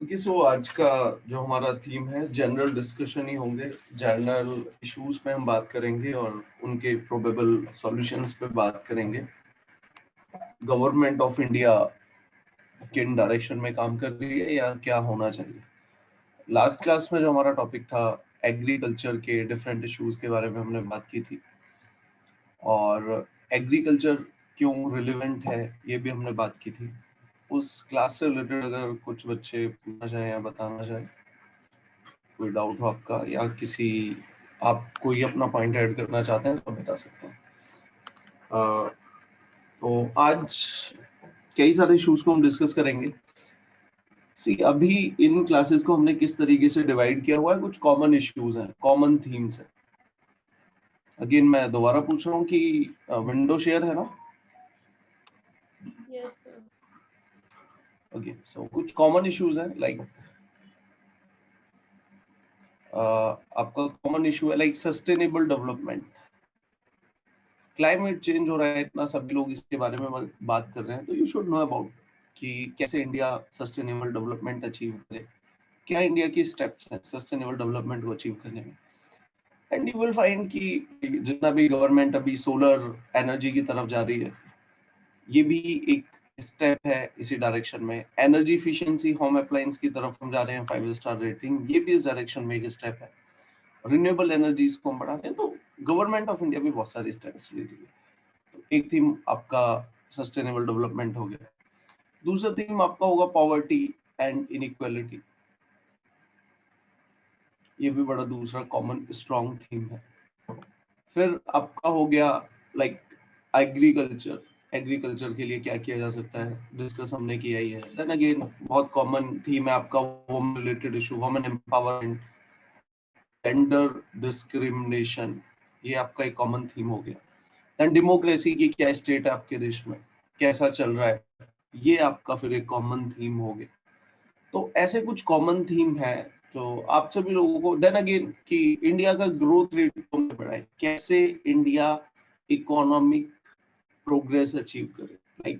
देखिए, सो आज का जो हमारा थीम है जनरल डिस्कशन ही होंगे। जनरल इश्यूज पे हम बात करेंगे और उनके प्रोबेबल सॉल्यूशंस पे बात करेंगे। गवर्नमेंट ऑफ इंडिया किन डायरेक्शन में काम कर रही है या क्या होना चाहिए। लास्ट क्लास में जो हमारा टॉपिक था एग्रीकल्चर के डिफरेंट इश्यूज के बारे में हमने बात की थी, और एग्रीकल्चर क्यों रिलेवेंट है ये भी हमने बात की थी। उस क्लास से रिलेटेड अगर कुछ बच्चे पूछना चाहें या बताना चाहें, कोई डाउट हो आपका, या किसी आप कोई अपना पॉइंट ऐड करना चाहते हैं तो बता सकते हैं। तो आज कई सारे इश्यूज को हम डिस्कस करेंगे। सी, अभी इन क्लासेस को हमने किस तरीके से डिवाइड किया हुआ है, कुछ कॉमन इश्यूज हैं, कॉमन थीम्स हैं। अगेन मैं दोबारा पूछ रहा हूँ कि विंडो शेयर है ना? Yes, sir. ओके, सो कुछ कॉमन इश्यूज हैं लाइक आपका कॉमन इशू है like sustainable development. Climate change हो रहा है इतना, सभी लोग इसके बारे में बात कर रहे हैं, तो यू शुड नो अबाउट कि कैसे इंडिया सस्टेनेबल डेवलपमेंट अचीव करे, क्या इंडिया की स्टेप्स हैं सस्टेनेबल डेवलपमेंट को अचीव करने में। एंड यू विल फाइंड कि जितना भी गवर्नमेंट अभी सोलर एनर्जी की तरफ जा रही है, ये भी एक स्टेप है इसी डायरेक्शन में। एनर्जी इफिशिएंसी होम अप्लायंस की तरफ हम जा रहे हैं, 5 स्टार रेटिंग, ये भी इस डायरेक्शन में एक स्टेप है। रिन्यूएबल एनर्जीज को हम बढ़ाते हैं, तो गवर्नमेंट ऑफ इंडिया भी बहुत सारी स्टेप्स ले रही है। तो एक थीम आपका सस्टेनेबल डेवलपमेंट हो गया। दूसरा थीम आपका होगा पॉवर्टी एंड इनइक्वालिटी। ये भी बड़ा दूसरा कॉमन स्ट्रॉन्ग थीम है। फिर आपका हो गया लाइक एग्रीकल्चर। एग्रीकल्चर के लिए क्या किया जा सकता है, डिस्कस हमने किया ही है। देन अगेन बहुत कॉमन थीम है आपका women related issue, women empowerment, gender discrimination, ये आपका एक कॉमन थीम हो गया। देन डेमोक्रेसी की क्या स्टेट है आपके देश में, कैसा चल रहा है, ये आपका फिर एक कॉमन थीम हो गया। तो ऐसे कुछ कॉमन थीम है तो आप सभी लोगों को। देन अगेन कि इंडिया का ग्रोथ रेट बढ़ाए, कैसे इंडिया इकोनॉमिक प्रोग्रेस अचीव करे। लाइक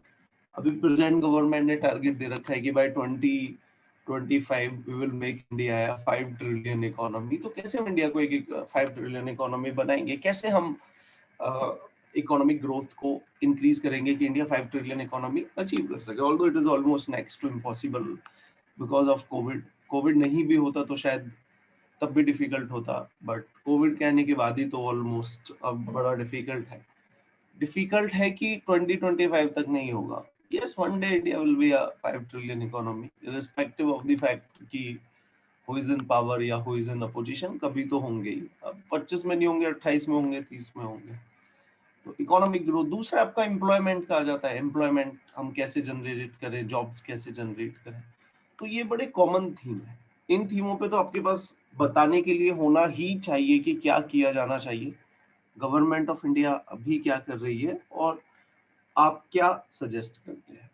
अभी प्रेजेंट गवर्नमेंट ने टारगेट दे रखा है कि by 2025 we will make India 5 trillion economy. तो कैसे हम इंडिया को एक 5 ट्रिलियन इकोनॉमी बनाएंगे, कैसे हम इकोनॉमिक ग्रोथ को इंक्रीज करेंगे कि इंडिया 5 ट्रिलियन इकोनॉमी अचीव कर सके। Although it is almost next to impossible because of COVID. COVID नहीं भी होता तो शायद तब भी डिफिकल्ट होता, बट कोविड के आने के बाद ही तो ऑलमोस्ट अब बड़ा डिफिकल्ट है। डिफिकल्ट है कि 2025 तक नहीं होगा। Yes, one day India will be a 5 trillion economy, irrespective of the fact कि हु इज इन पावर या हु इज इन अपोजिशन, कभी तो होंगे ही। अब 25 में नहीं होंगे, 28 में होंगे, 30 में होंगे। तो इकोनॉमिक ग्रोथ। दूसरा आपका एम्प्लॉयमेंट का आ जाता है, एम्प्लॉयमेंट हम कैसे जनरेट करें, जॉब्स कैसे जनरेट करें। तो ये बड़े कॉमन थीम है। इन थीमों पे तो आपके पास बताने के लिए होना ही चाहिए कि क्या किया जाना चाहिए, गवर्नमेंट ऑफ इंडिया अभी क्या कर रही है और आप क्या सजेस्ट करते हैं।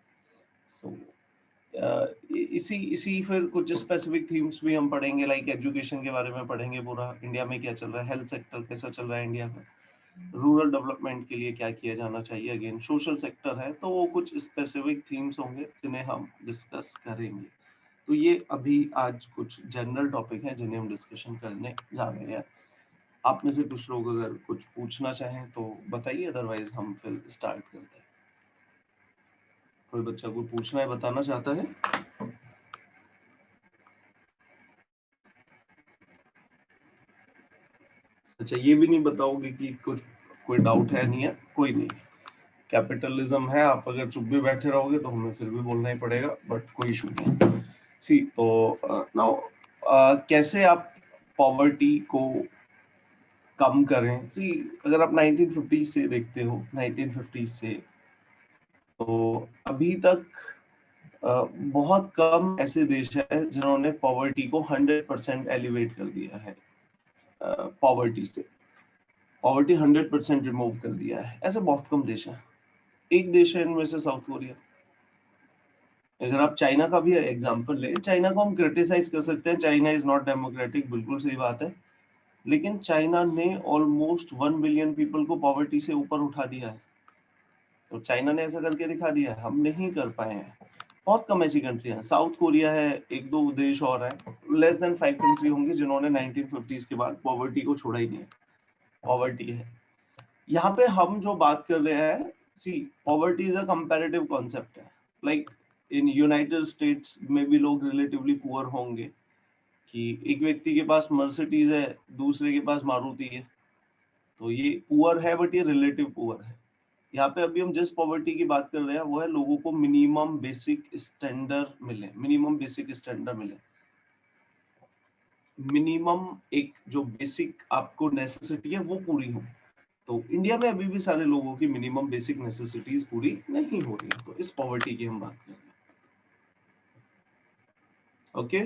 सो इसी इसी फिर कुछ स्पेसिफिक थीम्स भी हम पढ़ेंगे, लाइक एजुकेशन के बारे में पढ़ेंगे, पूरा इंडिया में क्या चल रहा है, हेल्थ सेक्टर कैसा चल रहा है इंडिया में, रूरल डेवलपमेंट के लिए क्या किया जाना चाहिए, अगेन सोशल सेक्टर है। तो वो कुछ स्पेसिफिक थीम्स होंगे जिन्हें हम डिस्कस करेंगे। तो ये अभी आज कुछ जनरल टॉपिक हैं जिन्हें हम डिस्कशन करने जा रहे हैं। आप में से कुछ लोग अगर कुछ पूछना चाहें तो बताइए, अदरवाइज हम फिर स्टार्ट करते हैं। कोई बच्चा कोई पूछना है, बताना चाहता है? अच्छा, ये भी नहीं बताओगे कि कुछ कोई डाउट है? नहीं है, कोई नहीं। कैपिटलिज्म है, आप अगर चुप भी बैठे रहोगे तो हमें फिर भी बोलना ही पड़ेगा, बट कोई इशू नहीं। सी, तो नाउ कैसे आप पॉवर्टी को कम करें। सी, अगर आप 1950 से देखते हो, 1950 से तो अभी तक बहुत कम ऐसे देश है जिन्होंने पॉवर्टी को 100% एलिवेट कर दिया है। पॉवर्टी से पॉवर्टी 100% रिमूव कर दिया है, ऐसे बहुत कम देश है। एक देश है इनमें से साउथ कोरिया। अगर आप चाइना का भी एग्जांपल ले, चाइना को हम क्रिटिसाइज कर सकते हैं, चाइना इज नॉट डेमोक्रेटिक, बिल्कुल सही बात है। लेकिन चाइना ने ऑलमोस्ट 1 बिलियन पीपल को पॉवर्टी से ऊपर उठा दिया है। तो चाइना ने ऐसा करके दिखा दिया है, हम नहीं कर पाए हैं। बहुत कम ऐसी कंट्री हैं, साउथ कोरिया है, एक दो देश और हैं, लेस देन 5 कंट्री होंगे जिन्होंने 1950s के बाद पॉवर्टी को छोड़ा ही नहीं है। पॉवर्टी है यहाँ पे हम जो बात कर रहे हैं, see poverty is a comparative concept है। लाइक इन यूनाइटेड स्टेट्स में भी लोग रिलेटिवली पुअर होंगे, कि एक व्यक्ति के पास मर्सिडीज है, दूसरे के पास मारुति है, तो ये पुअर है, बट ये रिलेटिव पुअर है। यहाँ पे अभी हम जिस पॉवर्टी की बात कर रहे हैं वो है लोगों को मिनिमम बेसिक स्टैंडर्ड मिले, मिनिमम बेसिक स्टैंडर्ड मिले, मिनिमम एक जो बेसिक आपको नेसेसिटी है वो पूरी हो। तो इंडिया में अभी भी सारे लोगों की मिनिमम बेसिक नेसेसिटीज पूरी नहीं हो रही है, तो इस पॉवर्टी की हम बात कर रहे हैं। Okay,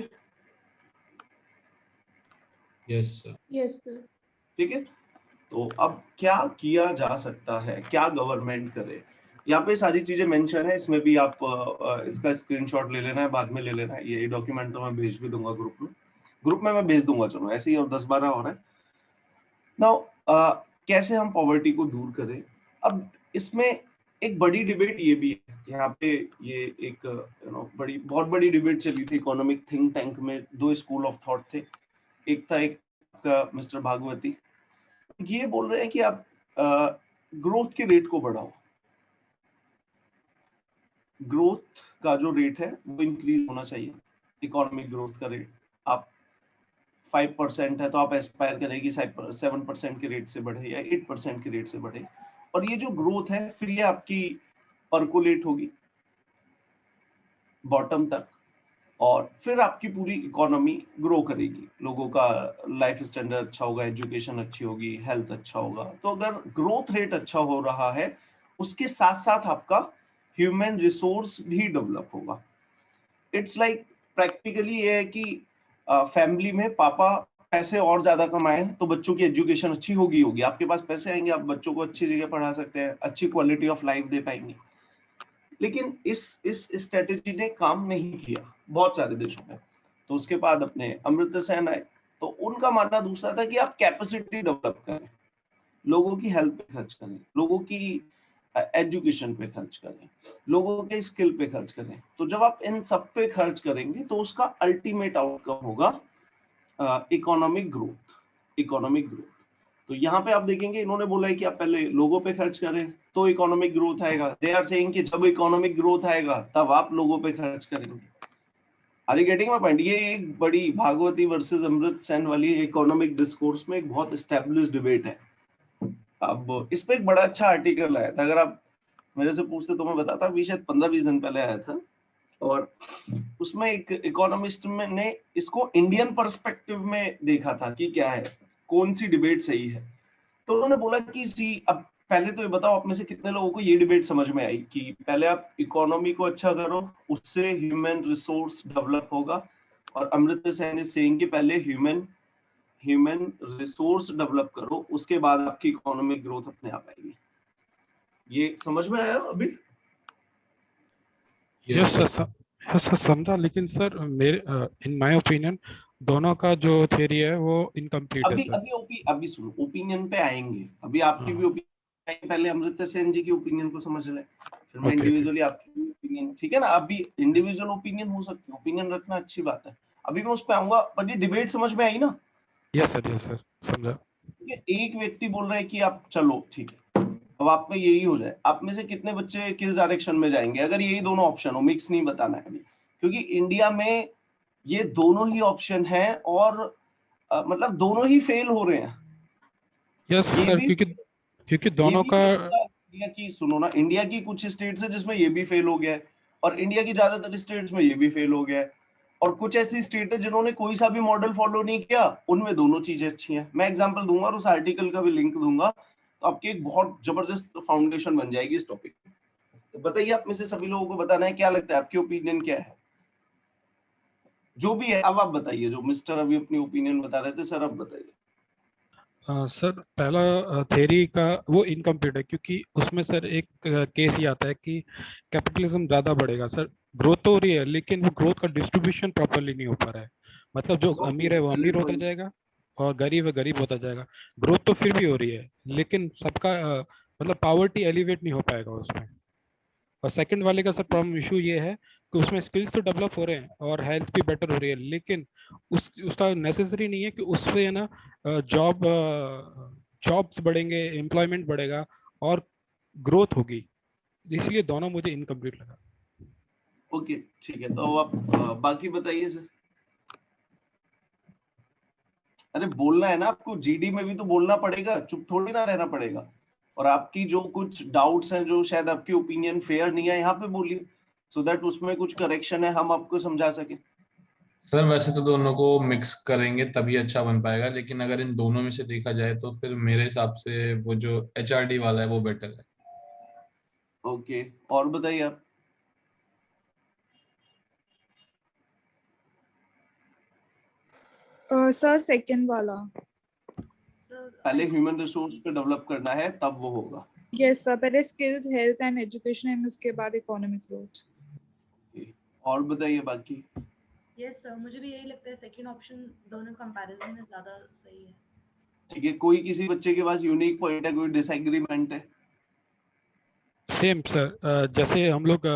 yes sir. Yes sir. ठीक है, तो अब क्या किया जा सकता है, क्या गवर्नमेंट करे, यहाँ पे सारी चीजें मेंशन है, इसमें भी आप इसका स्क्रीनशॉट ले लेना है, बाद में ले लेना है, ये डॉक्यूमेंट तो मैं भेज भी दूंगा ग्रुप में मैं भेज दूंगा, चलो ऐसे ही, और 10-12 और है। नाउ कैसे हम पॉवर्टी को दूर करें। अब इसमें एक बड़ी डिबेट ये भी है यहाँ पे, ये एक बहुत बड़ी डिबेट चली थी इकोनॉमिक थिंक टैंक में। दो स्कूल ऑफ थॉट थे, एक था एक का मिस्टर भागवती, ये बोल रहे हैं कि आप ग्रोथ के रेट को बढ़ाओ, ग्रोथ का जो रेट है वो इंक्रीज होना चाहिए, इकोनॉमिक ग्रोथ का रेट। आप 5% है तो आप एस्पायर करेगी 7% के रेट से बढ़े या 8% के रेट से बढ़े, और ये जो ग्रोथ है फिर ये आपकी परकोलेट होगी बॉटम तक, और फिर आपकी पूरी इकोनॉमी ग्रो करेगी, लोगों का लाइफ स्टैंडर्ड अच्छा होगा, एजुकेशन अच्छी होगी, हेल्थ अच्छा होगा। तो अगर ग्रोथ रेट अच्छा हो रहा है, उसके साथ साथ आपका ह्यूमन रिसोर्स भी डेवलप होगा। इट्स लाइक प्रैक्टिकली ये है कि फैमिली में पापा पैसे और ज्यादा कमाए तो बच्चों की एजुकेशन अच्छी होगी, आपके पास पैसे आएंगे, आप बच्चों को अच्छी जगह पढ़ा सकते हैं, अच्छी क्वालिटी ऑफ लाइफ दे पाएंगे। लेकिन इस स्ट्रेटेजी ने काम नहीं किया बहुत सारे देशों में। तो उसके बाद अपने अमर्त्य सेन आए, तो उनका मानना दूसरा था कि आप कैपेसिटी डेवलप करें, लोगों की हेल्थ पे खर्च करें, लोगों की एजुकेशन पे खर्च करें, लोगों के स्किल पे खर्च करें। तो जब आप इन सब पे खर्च करेंगे तो उसका अल्टीमेट आउटकम होगा इकोनॉमिक ग्रोथ। तो यहाँ पे आप देखेंगे इन्होंने बोला है कि आप पहले लोगों पे खर्च करें तो इकोनॉमिक ग्रोथ आएगा। दे आर सेइंग कि जब इकोनॉमिक ग्रोथ आएगा तब आप लोगों पे खर्च करेंगे। Are you getting my point? ये एक बड़ी भागवती वर्सेस अमृत सेन वाली इकोनॉमिक डिस्कोर्स में एक बहुत एस्टैब्लिश्ड डिबेट है। अब इस पे एक बड़ा अच्छा आर्टिकल आया था, अगर आप मेरे से पूछते तो मैं बताता, अभी शायद 15-20 दिन पहले आया था, और उसमें एक इकोनॉमिस्ट ने इसको इंडियन पर्सपेक्टिव में देखा था कि क्या है, कौन सी डिबेट सही है। तो उन्होंने बोला कि सी अब पहले तो ये बताओ आप में से कितने लोगों को ये डिबेट समझ में आई कि पहले आप इकोनॉमी को अच्छा करो, उससे ह्यूमन रिसोर्स डेवलप होगा, और अमृत सेन इज सेइंग कि पहले ह्यूमन रिसोर्स डेवलप करो, उसके बाद आपकी इकोनॉमिक ग्रोथ अपने आप आएगी। ये समझ में आया अभी? यस सर समझा, लेकिन सर मेरे इन माय ओपिनियन दोनों का जो थ्योरी है वो इनकम्प्लीट है सर। अभी सुनो, ओपिनियन पे आएंगे, अभी आपकी भी ओपिनियन, पहले अमृत सेन जी की ओपिनियन को समझ ले, फिर मैं इंडिविजुअली आपकी ओपिनियन, ठीक है ना? अभी इंडिविजुअल ओपिनियन हो सकती है, ओपिनियन रखना अच्छी बात है, अभी मैं उस पे आऊंगा, पर ये डिबेट समझ में आई ना? यस सर समझा। एक व्यक्ति बोल रहा है कि आप चलो ठीक है, अब आप में यही हो जाए, आप में से कितने बच्चे किस डायरेक्शन में जाएंगे अगर यही दोनों ऑप्शन हो, मिक्स नहीं बताना है अभी, क्योंकि इंडिया में ये दोनों ही ऑप्शन है, और मतलब दोनों ही फेल हो रहे हैं। यस सर, क्योंकि दोनों का इंडिया की, सुनो ना, इंडिया की कुछ स्टेट्स है जिसमें ये भी फेल हो गया है, और इंडिया की ज्यादातर स्टेट्स में ये भी फेल हो गया है, और कुछ ऐसी स्टेट है जिन्होंने कोई सा भी मॉडल फॉलो नहीं किया, उनमें दोनों चीजें अच्छी हैं। मैं एग्जांपल दूंगा और उस आर्टिकल का भी लिंक दूंगा, तो आपकी एक बहुत जबरदस्त फाउंडेशन बन जाएगी इस टॉपिक पे। तो बताइए, आप में से सभी लोगों को बताना है, क्या लगता है, आपकी ओपिनियन क्या है, जो भी है। अब आप बताइए, जो मिस्टर अभी अपनी ओपिनियन बता रहे थे, सर अब बताइए। सर पहला थ्योरी का वो इनकम्प्लीट है, क्योंकि उसमें सर एक केस ही आता है कि कैपिटलिज्म ज़्यादा बढ़ेगा। सर ग्रोथ तो हो रही है, लेकिन वो ग्रोथ का डिस्ट्रीब्यूशन प्रॉपरली नहीं हो पा रहा है। मतलब जो अमीर है वो अमीर होता जाएगा और गरीब है गरीब होता जाएगा। ग्रोथ तो फिर भी हो रही है, लेकिन सबका मतलब पावर्टी एलिवेट नहीं हो पाएगा उसमें। और सेकंड वाले का सर प्रॉब्लम इशू ये है उसमें स्किल्स तो डेवलप हो रहे हैं और हेल्थ भी बेटर हो रही है, लेकिन उसका नेसेसरी नहीं है कि उससे है ना जॉब जॉब्स बढ़ेंगे, एम्प्लॉयमेंट बढ़ेगा और ग्रोथ होगी। इसलिए दोनों मुझे इनकम्प्लीट लगा। ओके ठीक है, तो आप बाकी बताइए सर। अरे बोलना है ना आपको, जीडी में भी तो बोलना पड़ेगा, चुप थोड़ी ना रहना पड़ेगा। और आपकी जो कुछ डाउट्स हैं, जो शायद आपकी ओपिनियन फेयर नहीं है, यहाँ पे बोलिए, सो दैट उसमें कुछ करेक्शन है, हम आपको समझा सके। सर वैसे तो दोनों को मिक्स करेंगे तभी अच्छा बन पाएगा, लेकिन अगर इन दोनों में से देखा जाए तो फिर मेरे हिसाब से वो जो एचआरडी वाला है वो बेटर है। ओके, और बताइए आप। सर सेकंड वाला। पहले ह्यूमन रिसोर्स पे डेवलप करना है, तब वो होगा। यस सर, पहले skills, health and education and उसके बाद इकोनॉमिक ग्रोथ। और बताइए बाकी। यस सर, मुझे भी यही लगता है, सेकंड ऑप्शन दोनों कंपैरिजन में ज्यादा सही है। ठीक है, कोई किसी बच्चे के पास यूनिक पॉइंट है, कोई डिसएग्रीमेंट है? सेम सर, जैसे हम लोग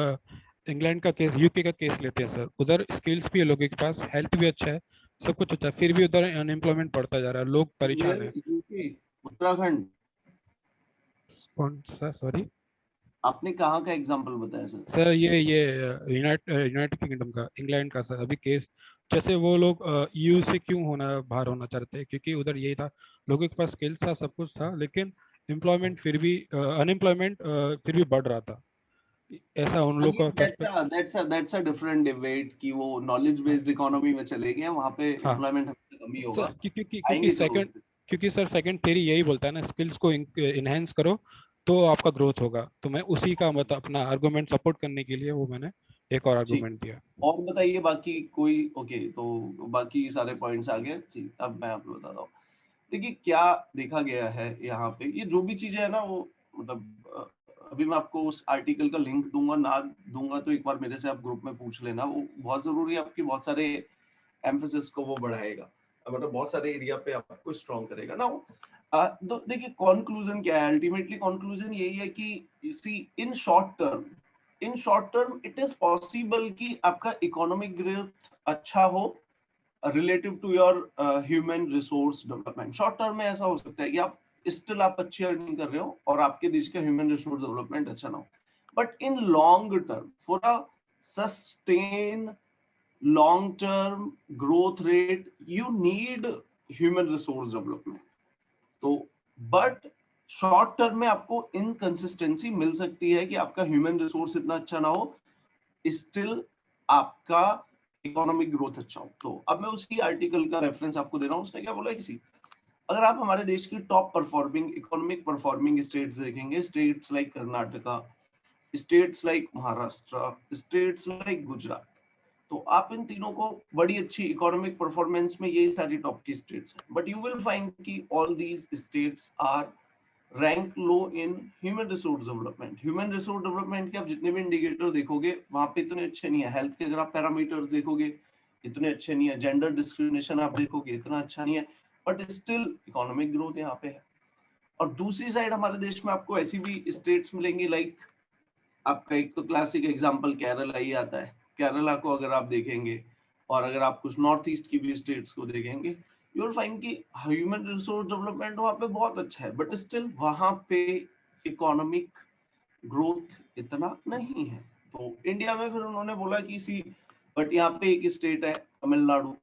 इंग्लैंड का केस, यूके का केस लेते हैं सर, उधर स्किल्स भी है लोगों के पास, हेल्थ भी अच्छा है, सब कुछ अच्छा है, फिर भी उधर अनएम्प्लॉयमेंट बढ़ता जा रहा है, लोग परेशान है। यूके, उत्तराखंड? कौन सा, सॉरी? आपने कहाँ का एग्जांपल बताया सर? सर ये यूनाइटेड किंगडम का, इंग्लैंड का सर, अभी केस जैसे वो लोग ईयू से क्यों बाहर होना चाहते हैं, क्योंकि उधर यही था, लोगों के पास स्किल्स था, सब कुछ था, लेकिन एम्प्लॉयमेंट फिर भी अनएम्प्लॉयमेंट फिर भी बढ़ रहा था। ऐसा उन लोगों का दैट्स अ डिफरेंट डिबेट कि वो नॉलेज बेस्ड इकोनॉमी में चले गए, वहाँ पे हाँ एम्प्लॉयमेंट हमेशा कम ही होगा। सर, क्योंकि आएंगे जरूर सेकंड, उस पे। क्योंकि सर सेकंड थ्योरी यही बोलता है ना, स्किल्स को इनहेंस करो तो आपका ग्रोथ होगा, तो मैं उसी का मतलब अपना आर्गुमेंट सपोर्ट करने के लिए वो मैंने एक और ठीक, आर्गुमेंट दिया। और बताइए बाकी कोई। ओके, तो बाकी सारे पॉइंट्स आ गए जी, अब मैं आपको बताता हूँ। देखिए क्या देखा गया है यहाँ पे, ये जो भी चीजें है ना वो, मतलब अभी मैं आपको उस आर्टिकल का लिंक दूंगा, ना दूंगा तो एक बार मेरे से आप ग्रुप में पूछ लेना, वो बहुत जरूरी है, आपकी बहुत सारे एम्फेसिस को वो बढ़ाएगा, मतलब बहुत सारे एरिया पे आपको स्ट्रॉन्ग करेगा ना। तो देखिए कंक्लूजन क्या है, अल्टीमेटली कंक्लूजन यही है कि see in short term it is possible कि आपका इकोनॉमिक ग्रोथ अच्छा हो relative to your human resource development. Short term में ऐसा हो सकता है कि आप स्टिल आप अच्छी अर्निंग कर रहे हो और आपके देश का ह्यूमन रिसोर्स डेवलपमेंट अच्छा ना हो, but in long term for a sustain long term growth rate you need human resource development। तो बट शॉर्ट टर्म में आपको इनकंसिस्टेंसी मिल सकती है कि आपका ह्यूमन रिसोर्स इतना अच्छा ना हो, स्टिल आपका इकोनॉमिक ग्रोथ अच्छा हो। तो अब मैं उसी आर्टिकल का रेफरेंस आपको दे रहा हूँ, उसने क्या बोला किसी, अगर आप हमारे देश की top performing economic performing states देखेंगे, states like Karnataka, states like Maharashtra, states like Gujarat, तो आप इन तीनों को बड़ी अच्छी इकोनॉमिक परफॉर्मेंस में, ये सारी टॉप की स्टेट्स हैं, बट यू विल फाइंड कि all these states are rank low in human resource development. Human resource development के आप जितने भी इंडिकेटर देखोगे वहां पे इतने अच्छे नहीं है, हेल्थ के अगर आप पैरामीटर्स देखोगे इतने अच्छे नहीं है, जेंडर डिस्क्रिमिनेशन आप देखोगे इतना अच्छा नहीं है, बट स्टिल इकोनॉमिक ग्रोथ यहाँ पे है। और दूसरी साइड हमारे देश में आपको ऐसी भी स्टेट्स मिलेंगी, लाइक आपका एक तो क्लासिक एग्जांपल केरला ही आता है। केरला को अगर आप देखेंगे और अगर आप कुछ नॉर्थ ईस्ट की भी स्टेट्स को देखेंगे, यू विल फाइंड कि ह्यूमन रिसोर्स डेवलपमेंट वहाँ पे बहुत अच्छा है, बट स्टिल वहाँ पे इकोनॉमिक ग्रोथ इतना नहीं है। तो इंडिया में फिर उन्होंने बोला कि सी, बट यहाँ पे एक स्टेट है तमिलनाडु,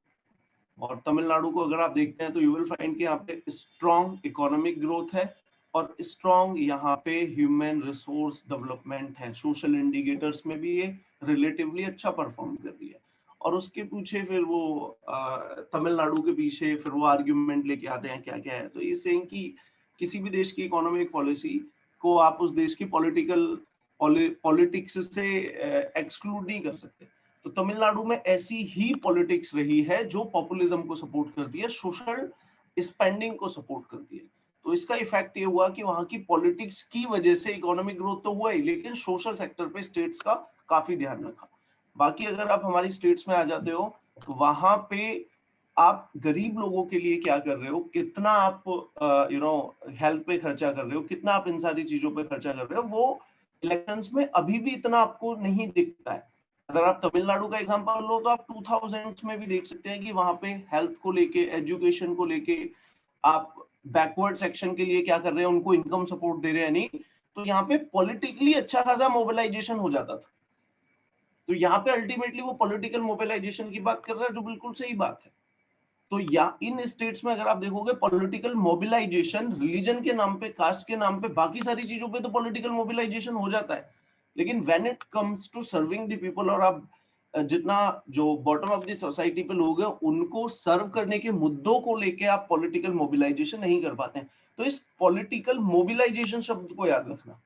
और तमिलनाडु को अगर आप देखते हैं तो यू विल फाइंड कि यहाँ पे स्ट्रॉन्ग इकोनॉमिक ग्रोथ है और स्ट्रॉन्ग यहाँ पे ह्यूमन रिसोर्स डेवलपमेंट है, सोशल इंडिकेटर्स में भी ये रिलेटिवली अच्छा परफॉर्म कर रही है। और उसके पीछे फिर वो तमिलनाडु के पीछे फिर वो आर्ग्यूमेंट लेके आते हैं क्या क्या है, तो ये सेइंग कि किसी भी देश की इकोनॉमिक पॉलिसी को आप उस देश की पॉलिटिक्स से एक्सक्लूड नहीं कर सकते। तो तमिलनाडु में ऐसी ही पॉलिटिक्स रही है जो पॉपुलिज्म को सपोर्ट करती है, सोशल स्पेंडिंग को सपोर्ट करती है। तो इसका इफेक्ट ये हुआ कि वहां की पॉलिटिक्स की वजह से इकोनॉमिक ग्रोथ तो हुआ ही, लेकिन सोशल सेक्टर पे स्टेट्स का काफी ध्यान रखा। बाकी अगर आप हमारी स्टेट्स में आ जाते हो तो वहां पे आप गरीब लोगों के लिए क्या कर रहे हो, कितना आप हेल्थ पे खर्चा कर रहे हो, कितना आप इन सारी चीजों पे खर्चा कर रहे हो, वो इलेक्शंस में अभी भी इतना आपको नहीं दिखता है। अगर आप तमिलनाडु का एग्जांपल लो तो आप 2000s में भी देख सकते हैं कि वहां पे हेल्थ को लेके, एजुकेशन को लेके, आप बैकवर्ड सेक्शन के लिए क्या कर रहे हैं, उनको इनकम सपोर्ट दे रहे हैं नहीं, तो यहाँ पे पॉलिटिकली अच्छा खासा मोबिलाइजेशन हो जाता था। तो यहाँ पे अल्टीमेटली वो पॉलिटिकल मोबिलाइजेशन की बात कर रहा है, जो बिल्कुल सही बात है। तो या इन स्टेट्स में अगर आप देखोगे पॉलिटिकल मोबिलाइजेशन रिलीजन के नाम पे, कास्ट के नाम पे, बाकी सारी चीजों पे तो पॉलिटिकल मोबिलाइजेशन हो जाता है, लेकिन when it comes to serving the people, और आप जितना जो बॉटम ऑफ द सोसाइटी पे लोग हैं उनको सर्व करने के मुद्दों को लेके आप पॉलिटिकल मोबिलाइजेशन नहीं कर पाते हैं। तो इस पॉलिटिकल मोबिलाइजेशन शब्द को याद रखना।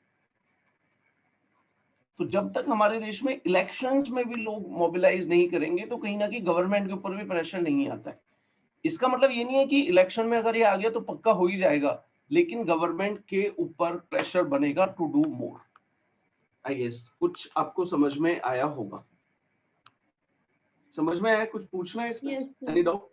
तो जब तक हमारे देश में इलेक्शंस में भी लोग मोबिलाइज नहीं करेंगे तो कहीं ना कहीं गवर्नमेंट के ऊपर भी प्रेशर नहीं आता है। इसका मतलब ये नहीं है कि इलेक्शन में अगर ये आ गया तो पक्का हो ही जाएगा, लेकिन गवर्नमेंट के ऊपर प्रेशर बनेगा to do more. I guess कुछ आपको समझ में आया होगा। समझ में आया? कुछ पूछना है इसमें? Any doubt?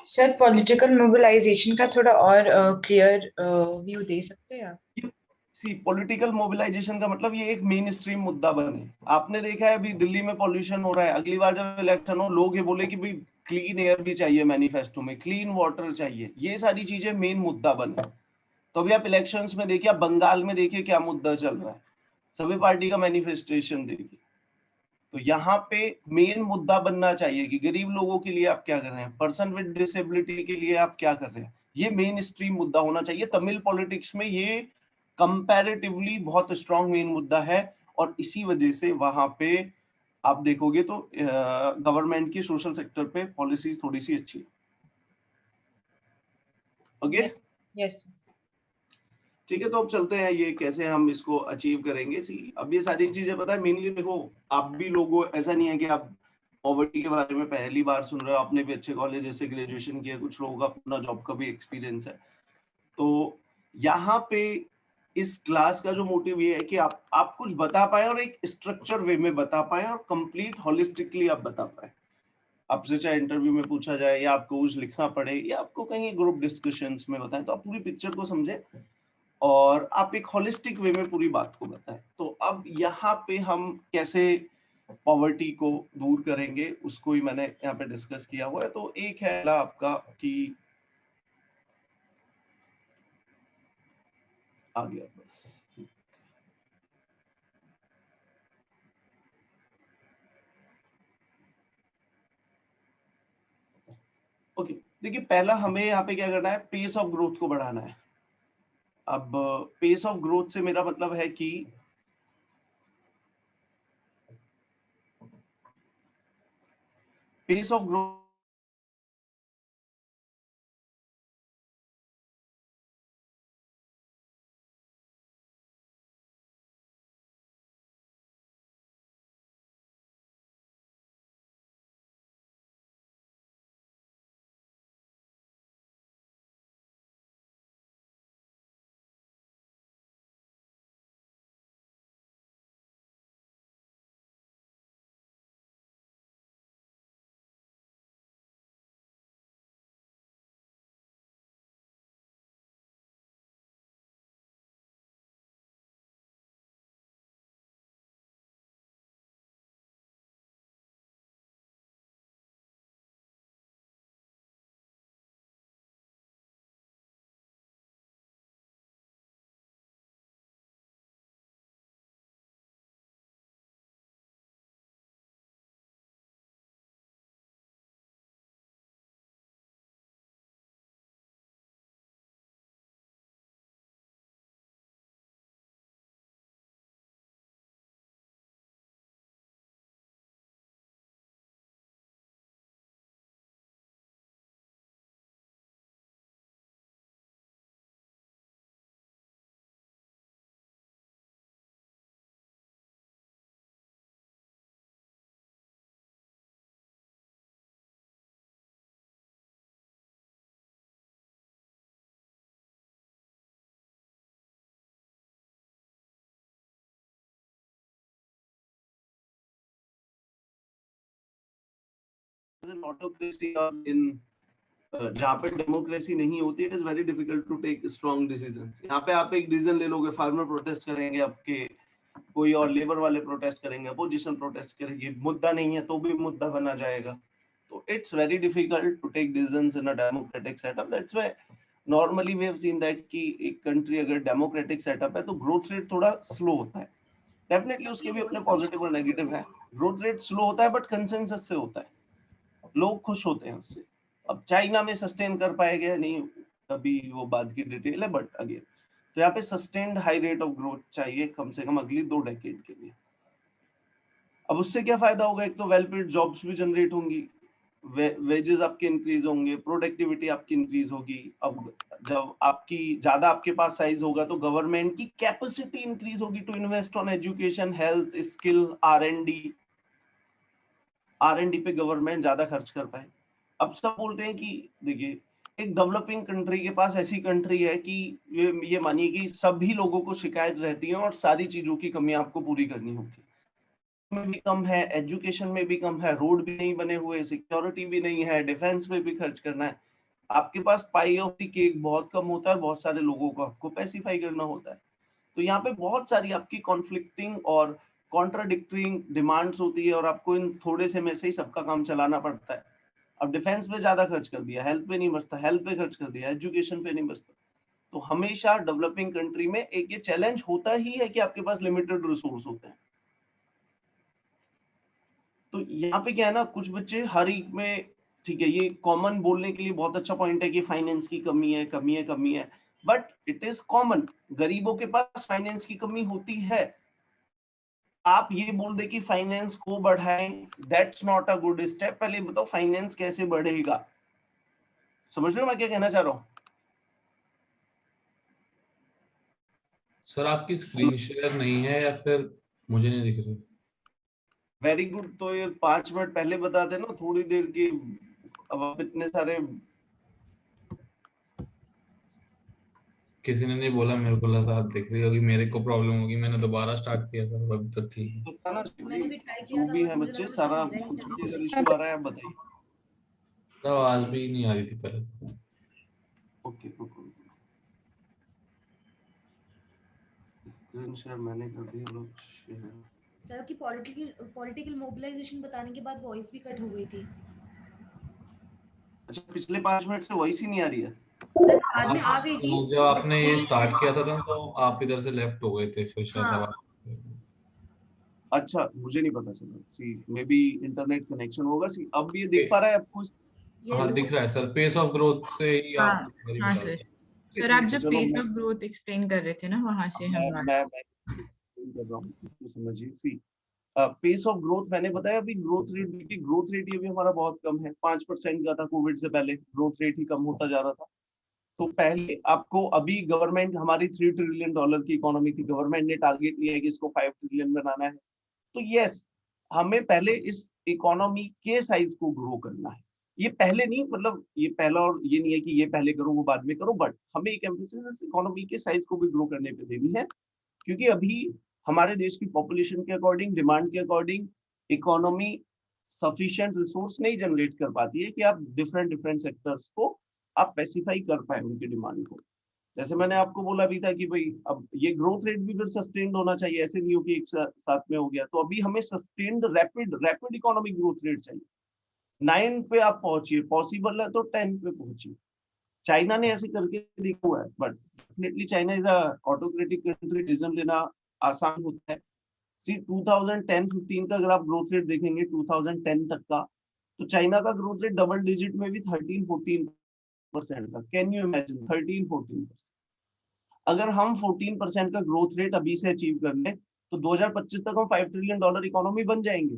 Sir political mobilisation का थोड़ा और क्लियर व्यू दे सकते हैं आप? सी पॉलिटिकल मोबिलाइजेशन का मतलब ये एक मेन स्ट्रीम मुद्दा बने। आपने देखा है अभी दिल्ली में पॉल्यूशन हो रहा है, अगली बार जब इलेक्शन हो लोग ये बोले कि भाई क्लीन एयर भी चाहिए मैनिफेस्टो में, क्लीन वाटर चाहिए, ये सारी चीजें मेन मुद्दा बने। तो अभी आप इलेक्शंस में देखिए, आप बंगाल में देखिए क्या मुद्दा चल रहा है, सभी पार्टी का मैनिफेस्टेशन देखिए। तो यहाँ पे मेन मुद्दा बनना चाहिए कि गरीब लोगों के लिए आप क्या कर रहे हैं, पर्सन विद डिसेबिलिटी के लिए आप क्या कर रहे हैं, ये मेन स्ट्रीम मुद्दा होना चाहिए। तमिल पॉलिटिक्स में ये कंपैरेटिवली बहुत स्ट्रॉन्ग मेन मुद्दा है, और इसी वजह से वहां पे आप देखोगे तो गवर्नमेंट की सोशल सेक्टर पे पॉलिसीज थोड़ी सी अच्छी है। Okay, yes. ठीक है, तो अब चलते हैं ये कैसे हम इसको अचीव करेंगे। सी अब ये सारी चीजें पता है मेनली देखो, आप भी लोगों, ऐसा नहीं है कि आप पॉवर्टी के बारे में पहली बार सुन रहे हो, आपने भी अच्छे कॉलेज से ग्रेजुएशन किया, कुछ लोगों का अपना जॉब का भी एक्सपीरियंस है। तो यहाँ पे इस क्लास का जो मोटिव ये है कि आप कुछ बता पाए और एक स्ट्रक्चर वे में बता पाए और कंप्लीट होलिस्टिकली आप बता पाए। आपसे चाहे इंटरव्यू में पूछा जाए या आपको कुछ लिखना पड़े या आपको कहीं ग्रुप डिस्कशंस में बताएं, तो आप पूरी पिक्चर को समझे और आप एक होलिस्टिक वे में पूरी बात को बताएं। तो अब यहाँ पे हम कैसे पॉवर्टी को दूर करेंगे उसको ही मैंने यहाँ पे डिस्कस किया हुआ है। तो एक है आपका कि आ गया बस। ओके, देखिए पहला हमें यहाँ पे क्या करना है, पेस ऑफ ग्रोथ को बढ़ाना है। अब पेस ऑफ ग्रोथ से मेरा मतलब है कि पेस ऑफ ग्रोथ ऑटोक्रेसी और इन जहाँ पे डेमोक्रेसी नहीं होती, it is very difficult to take strong decisions. यहाँ पे आप एक डिसीजन ले लोगे, फार्मर प्रोटेस्ट करेंगे आपके कोई और लेबर वाले प्रोटेस्ट करेंगे, अपोजिशन प्रोटेस्ट करेगी, मुद्दा नहीं है तो भी मुद्दा बना जाएगा। तो it's very difficult to take decisions in a democratic setup. That's why normally we have seen that कि एक कंट्री अगर डेमोक्रेटिक सेटअप है तो ग्रोथ रेट थोड़ा स्लो होता है। डेफिनेटली उसके भी अपने पॉजिटिव और नेगेटिव है। ग्रोथ रेट स्लो होता है बट कंसेंसस से होता है, लोग खुश होते हैं उससे। अब चाइना में सस्टेन कर पाएगा या नहीं अभी वो बात की डिटेल है, बट अगेन तो यहाँ पे sustained high rate of growth चाहिए कम से कम अगली 2 डेकेड के लिए। अब उससे क्या फायदा होगा, एक तो वेल पेड जॉब्स भी जनरेट होंगी, वेजेस आपके इंक्रीज होंगे, प्रोडक्टिविटी आपकी इंक्रीज होगी। अब जब आपकी ज्यादा आपके पास साइज होगा तो गवर्नमेंट की कैपेसिटी इंक्रीज होगी to invest on education, health, skill, R and D पे गवर्नमेंट ज्यादा खर्च कर पाए। अब सब बोलते हैं कि देखिए एक डेवलपिंग कंट्री के पास ऐसी कंट्री है कि ये मानिए कि सभी लोगों को शिकायत रहती है और सारी चीजों की कमियां आपको पूरी करनी होती है। में भी कम है, एजुकेशन में भी कम है, रोड भी नहीं बने हुए, सिक्योरिटी भी नहीं है, डिफेंस में भी खर्च करना है। आपके पास पाई ऑफ द केक बहुत कम होता है, बहुत सारे लोगों को आपको पैसिफाई करना होता है। तो यहाँ पे बहुत सारी आपकी कॉन्फ्लिक्टिंग और कॉन्ट्राडिक्टिंग डिमांड्स होती है और आपको इन थोड़े से में से ही सबका काम चलाना पड़ता है। अब डिफेंस पे ज्यादा खर्च कर दिया, हेल्थ पे नहीं बचता, हेल्थ पे खर्च कर दिया, एजुकेशन पे नहीं बचता। तो हमेशा डेवलपिंग कंट्री में एक ये चैलेंज होता ही है कि आपके पास लिमिटेड रिसोर्स होते हैं। तो यहाँ पे क्या है ना, कुछ बच्चे हर एक में, ठीक है, ये कॉमन बोलने के लिए बहुत अच्छा पॉइंट है कि फाइनेंस की कमी है, बट इट इज कॉमन। गरीबों के पास फाइनेंस की कमी होती है। आप ये बोल दे कि फाइनेंस को बढ़ाएं, that's not a good step. पहले बताओ फाइनेंस कैसे बढ़ेगा, समझ रहे हो मैं क्या कहना चाह रहा हूँ? सर आपकी स्क्रीन शेयर नहीं है या फिर मुझे नहीं दिख रही? Very good. तो ये 5 मिनट पहले बता देना, थोड़ी देर की। अब आप इतने सारे, किसी ने नहीं बोला, मेरे को लगा आप दिख रही होगी, मेरे को प्रॉब्लम होगी, मैंने दोबारा स्टार्ट किया सर, अभी तो ठीक है। बताना मैंने भी ट्राई किया जो था भी बट है मुझे बच्चे, लगा सारा मेरा ही कुछ इंटरनेट भी इशू आ रहा है, आप बताइए। तो आवाज भी नहीं आ रही थी पहले तो। ओके, स्क्रीन शेयर मैंने कर दिया, लोग शेयर। सर की पॉलिटिकल मोबिलाइजेशन बताने के बाद वॉइस भी कट हो गई थी। अच्छा, पिछले 5 मिनट से वॉइस ही नहीं आ रही है? सर बाद में आ गई थी। जब आपने ये स्टार्ट किया था तो आप इधर से लेफ्ट हो गए थे, फिर शायद हाँ। आवाज। अच्छा, मुझे नहीं पता चला। सी मे बी इंटरनेट कनेक्शन होगा। सी अब ये दिख पा रहा है आपको? हाँ दिख रहा है सर, पेस ऑफ ग्रोथ से ही आप हाँ हाँ सर। सर आप जब चलो, पेस ऑफ ग्रोथ एक्सप्लेन कर रहे थे ना, वहां से हम मैं कर रहा हूँ, इसको समझिए। सी पेस ऑफ ग्रोथ मैंने बताया, अभी ग्रोथ रेट ये भी हमारा बहुत कम है। 5% का था कोविड से पहले, ग्रोथ रेट ही कम होता जा रहा था। तो पहले आपको, अभी गवर्नमेंट हमारी $3 ट्रिलियन की इकोनॉमी थी, गवर्नमेंट ने टारगेट लिया है कि इसको 5 ट्रिलियन बनाना है। तो यस, हमें पहले इस इकोनॉमी के साइज को ग्रो करना है। ये पहले नहीं, मतलब ये पहला, और ये नहीं है कि ये पहले करो वो बाद में करो, बट हमें एक एम्फेसिस इस इकोनॉमी के साइज को भी ग्रो करने पे देनी है। क्योंकि अभी हमारे देश की पॉपुलेशन के अकॉर्डिंग, डिमांड के अकॉर्डिंग इकोनॉमी सफिशिएंट रिसोर्स नहीं जनरेट कर पाती है कि आप डिफरेंट सेक्टर्स को आप स्पेसिफाई कर पाए उनकी डिमांड को। जैसे मैंने आपको बोला भी था कि भाई अब ये ग्रोथ रेट भी फिर सस्टेन्ड होना चाहिए, ऐसे नहीं हो कि एक साथ में हो गया। तो अभी हमें sustained rapid economic growth rate चाहिए। 9 पे आप पहुंचिए, पॉसिबल है तो 10 पे पहुंचिए। चाइना ने ऐसे करके देखा हुआ है, but definitely China is a autocratic country, decision लेना आसान होता है। सी 2010-15 का अगर आप ग्रोथ रेट देखेंगे 2010 तक का, तो चाइना का ग्रोथ रेट डबल डिजिट में भी 13-14% था। Can you imagine 13-14%? अगर हम 14% का ग्रोथ रेट अभी से अचीव कर लें तो 2025 तक हम $5 ट्रिलियन इकोनॉमी बन जाएंगे।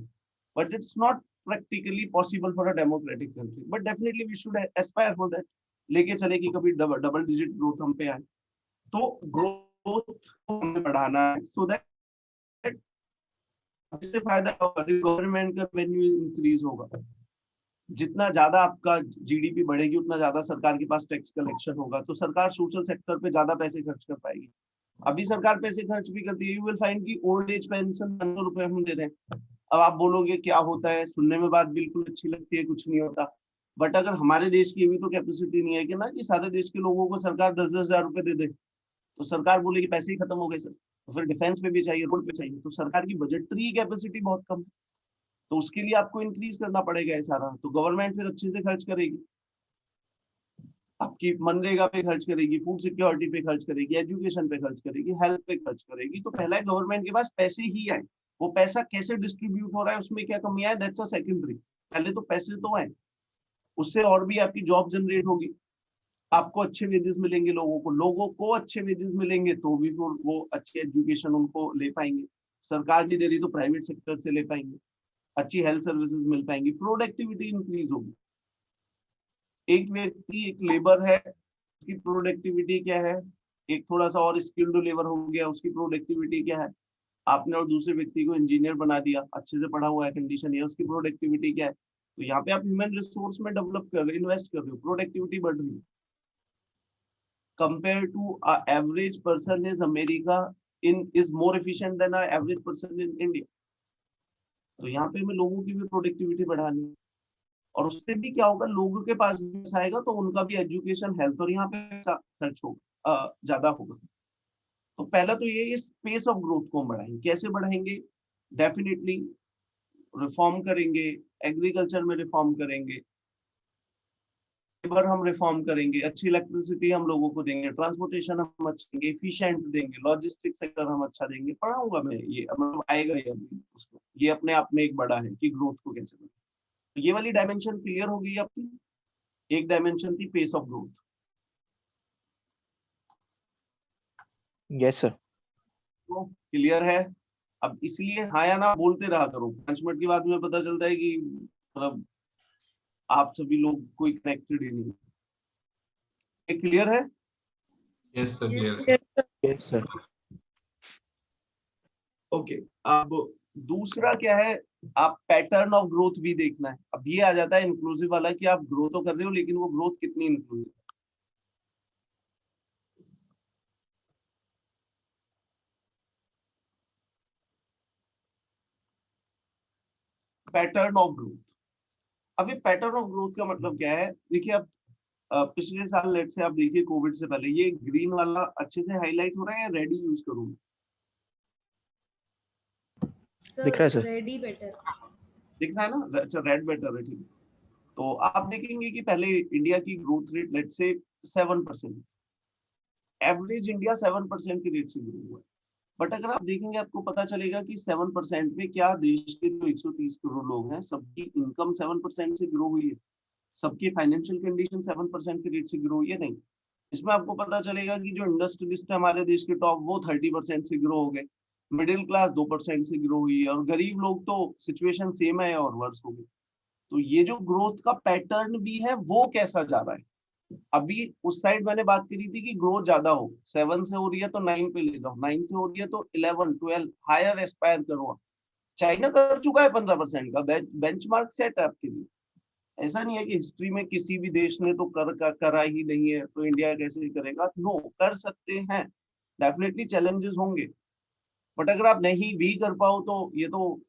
But it's not practically possible for a democratic country, but definitely we should aspire for that. लेके चले कि कभी डबल डिजिट ग्रोथ हम पे आए। तो ग्रोथ को हमें बढ़ाना है सो दैट इससे फायदा होगा, गवर्नमेंट का रेवेन्यू इंक्रीज होगा। जितना ज्यादा आपका जीडीपी बढ़ेगी उतना ज्यादा सरकार के पास टैक्स कलेक्शन होगा, तो सरकार सोशल सेक्टर पे ज्यादा पैसे खर्च कर पाएगी। अभी सरकार पैसे खर्च भी करती है। यू विल फाइंड की ओल्ड एज पेंशन 500 रुपए हम दे रहे हैं। अब आप बोलोगे क्या होता है, सुनने में बात बिल्कुल अच्छी लगती है, कुछ नहीं होता। बट अगर हमारे देश की भी तो कैपेसिटी नहीं है कि ना कि सारे देश के लोगों को सरकार 10-10 हजार रुपए दे दे, तो सरकार बोलेगी पैसे ही खत्म हो गए सर। तो फिर डिफेंस पे भी चाहिए, रोड पे चाहिए, तो सरकार की बजटरी कैपेसिटी बहुत कम है, तो उसके लिए आपको इंक्रीज करना पड़ेगा ये सारा, तो गवर्नमेंट फिर अच्छे से खर्च करेगी, आपकी मनरेगा पे खर्च करेगी, फूड सिक्योरिटी पे खर्च करेगी, एजुकेशन पे खर्च करेगी, हेल्थ पे खर्च करेगी। तो पहला है गवर्नमेंट के पास पैसे ही आए, वो पैसा कैसे डिस्ट्रीब्यूट हो रहा है उसमें क्या कमी है, दैट्स अ सेकेंडरी। पहले तो पैसे तो आए, उससे और भी आपकी जॉब जनरेट होगी, आपको अच्छे वेजेस मिलेंगे, लोगों को अच्छे वेजेस मिलेंगे, तो भी वो अच्छी एजुकेशन उनको ले पाएंगे, सरकार नहीं दे रही तो प्राइवेट सेक्टर से ले पाएंगे, अच्छी हेल्थ सर्विसेज मिल पाएंगी, प्रोडक्टिविटी इंक्रीज होगी। एक व्यक्ति एक लेबर है, उसकी प्रोडक्टिविटी क्या है, एक थोड़ा सा और स्किल्ड लेबर हो गया, उसकी प्रोडक्टिविटी क्या है, आपने और दूसरे व्यक्ति को इंजीनियर बना दिया, अच्छे से पढ़ा हुआ है, कंडीशन है, उसकी प्रोडक्टिविटी क्या है, तो यहाँ पे आप ह्यूमन रिसोर्स में डेवलप कर रहे हो, इन्वेस्ट कर रहे हो, प्रोडक्टिविटी बढ़ रही है। Compared to a average person is America is more efficient than a average person in India. तो यहाँ पे हमें लोगों की भी प्रोडक्टिविटी बढ़ानी है, और उससे भी क्या होगा, लोगों के पास भी आएगा तो उनका भी एजुकेशन, हेल्थ और यहाँ पे खर्च होगा, ज्यादा होगा। तो पहला तो ये स्पेस ऑफ ग्रोथ को हम बढ़ाएंगे, कैसे बढ़ाएंगे, डेफिनेटली रिफॉर्म करेंगे, एग्रीकल्चर में रिफॉर्म करेंगे, लेबर हम रिफॉर्म करेंगे, अच्छी इलेक्ट्रिसिटी हम लोगों को देंगे, ट्रांसपोर्टेशन हम अच्छा देंगे, एफिशिएंट देंगे, लॉजिस्टिक सेक्टर हम अच्छा देंगे, पढ़ाऊंगा मैं ये, मतलब आएगा ये अभी उसको, ये अपने आप में एक बड़ा है कि ग्रोथ को कैसे बढ़ाएं। तो ये वाली डायमेंशन क्लियर हो गई आपकी, एक डायमेंशन थी pace of growth. Yes sir. तो क्लियर है, अब इसलिए हाँ या ना बोलते रहा करो, 5 मिनट के बाद में पता चलता है कि मतलब आप सभी लोग कोई कनेक्टेड ही नहीं। ये क्लियर है? Yes sir, clear. Yes sir. Okay, अब दूसरा क्या है, आप पैटर्न ऑफ ग्रोथ भी देखना है। अब ये आ जाता है इंक्लूसिव वाला कि आप ग्रोथ तो कर रहे हो, लेकिन वो ग्रोथ कितनी इंक्लूसिव है। पैटर्न ऑफ ग्रोथ, अब ये पैटर्न ऑफ ग्रोथ का मतलब क्या है, देखिए अब पिछले साल लेट से आप देखिए कोविड से पहले, ये ग्रीन वाला अच्छे से हाईलाइट हो रहा है या रेड ही यूज करूँ? दिख रहा है सर। रेडी बेटर दिख रहा है ना, अच्छा रेड बेटर है, ठीक है। तो आप देखेंगे कि पहले इंडिया की ग्रोथ रेट लेट से 7%, एवरेज इंडिया 7% की रेट से ग्रो हुआ है। बट अगर आप देखेंगे आपको पता चलेगा कि 7% में क्या देश के जो 130 करोड़ लोग हैं सबकी इनकम 7% से ग्रो हुई है, सबकी फाइनेंशियल कंडीशन 7% की रेट से ग्रो हुई है? नहीं। इसमें आपको पता चलेगा कि जो इंडस्ट्रियलिस्ट है हमारे देश के टॉप, वो 30% से ग्रो हो गए, मिडिल क्लास 2% से ग्रो हुई है, और गरीब लोग तो सिचुएशन सेम है और वर्स हो गई। तो ये जो ग्रोथ का पैटर्न भी है वो कैसा जा रहा है, अभी उस साइड मैंने बात करी थी कि ग्रोथ ज्यादा हो, 7 से हो रही है तो 9 पे ले जाओ, 9 से हो रही है तो 11 12 हायर एस्पायर करो। चाइना कर चुका है 15% का, बेंचमार्क सेट है आपके लिए। ऐसा नहीं है कि हिस्ट्री में किसी भी देश ने तो करा ही नहीं है, तो इंडिया कैसे करेगा? नो, कर सकते हैं, डेफिनेटली चैलेंजेस होंगे, बट अगर आप नहीं भी कर पाओ तो ये तो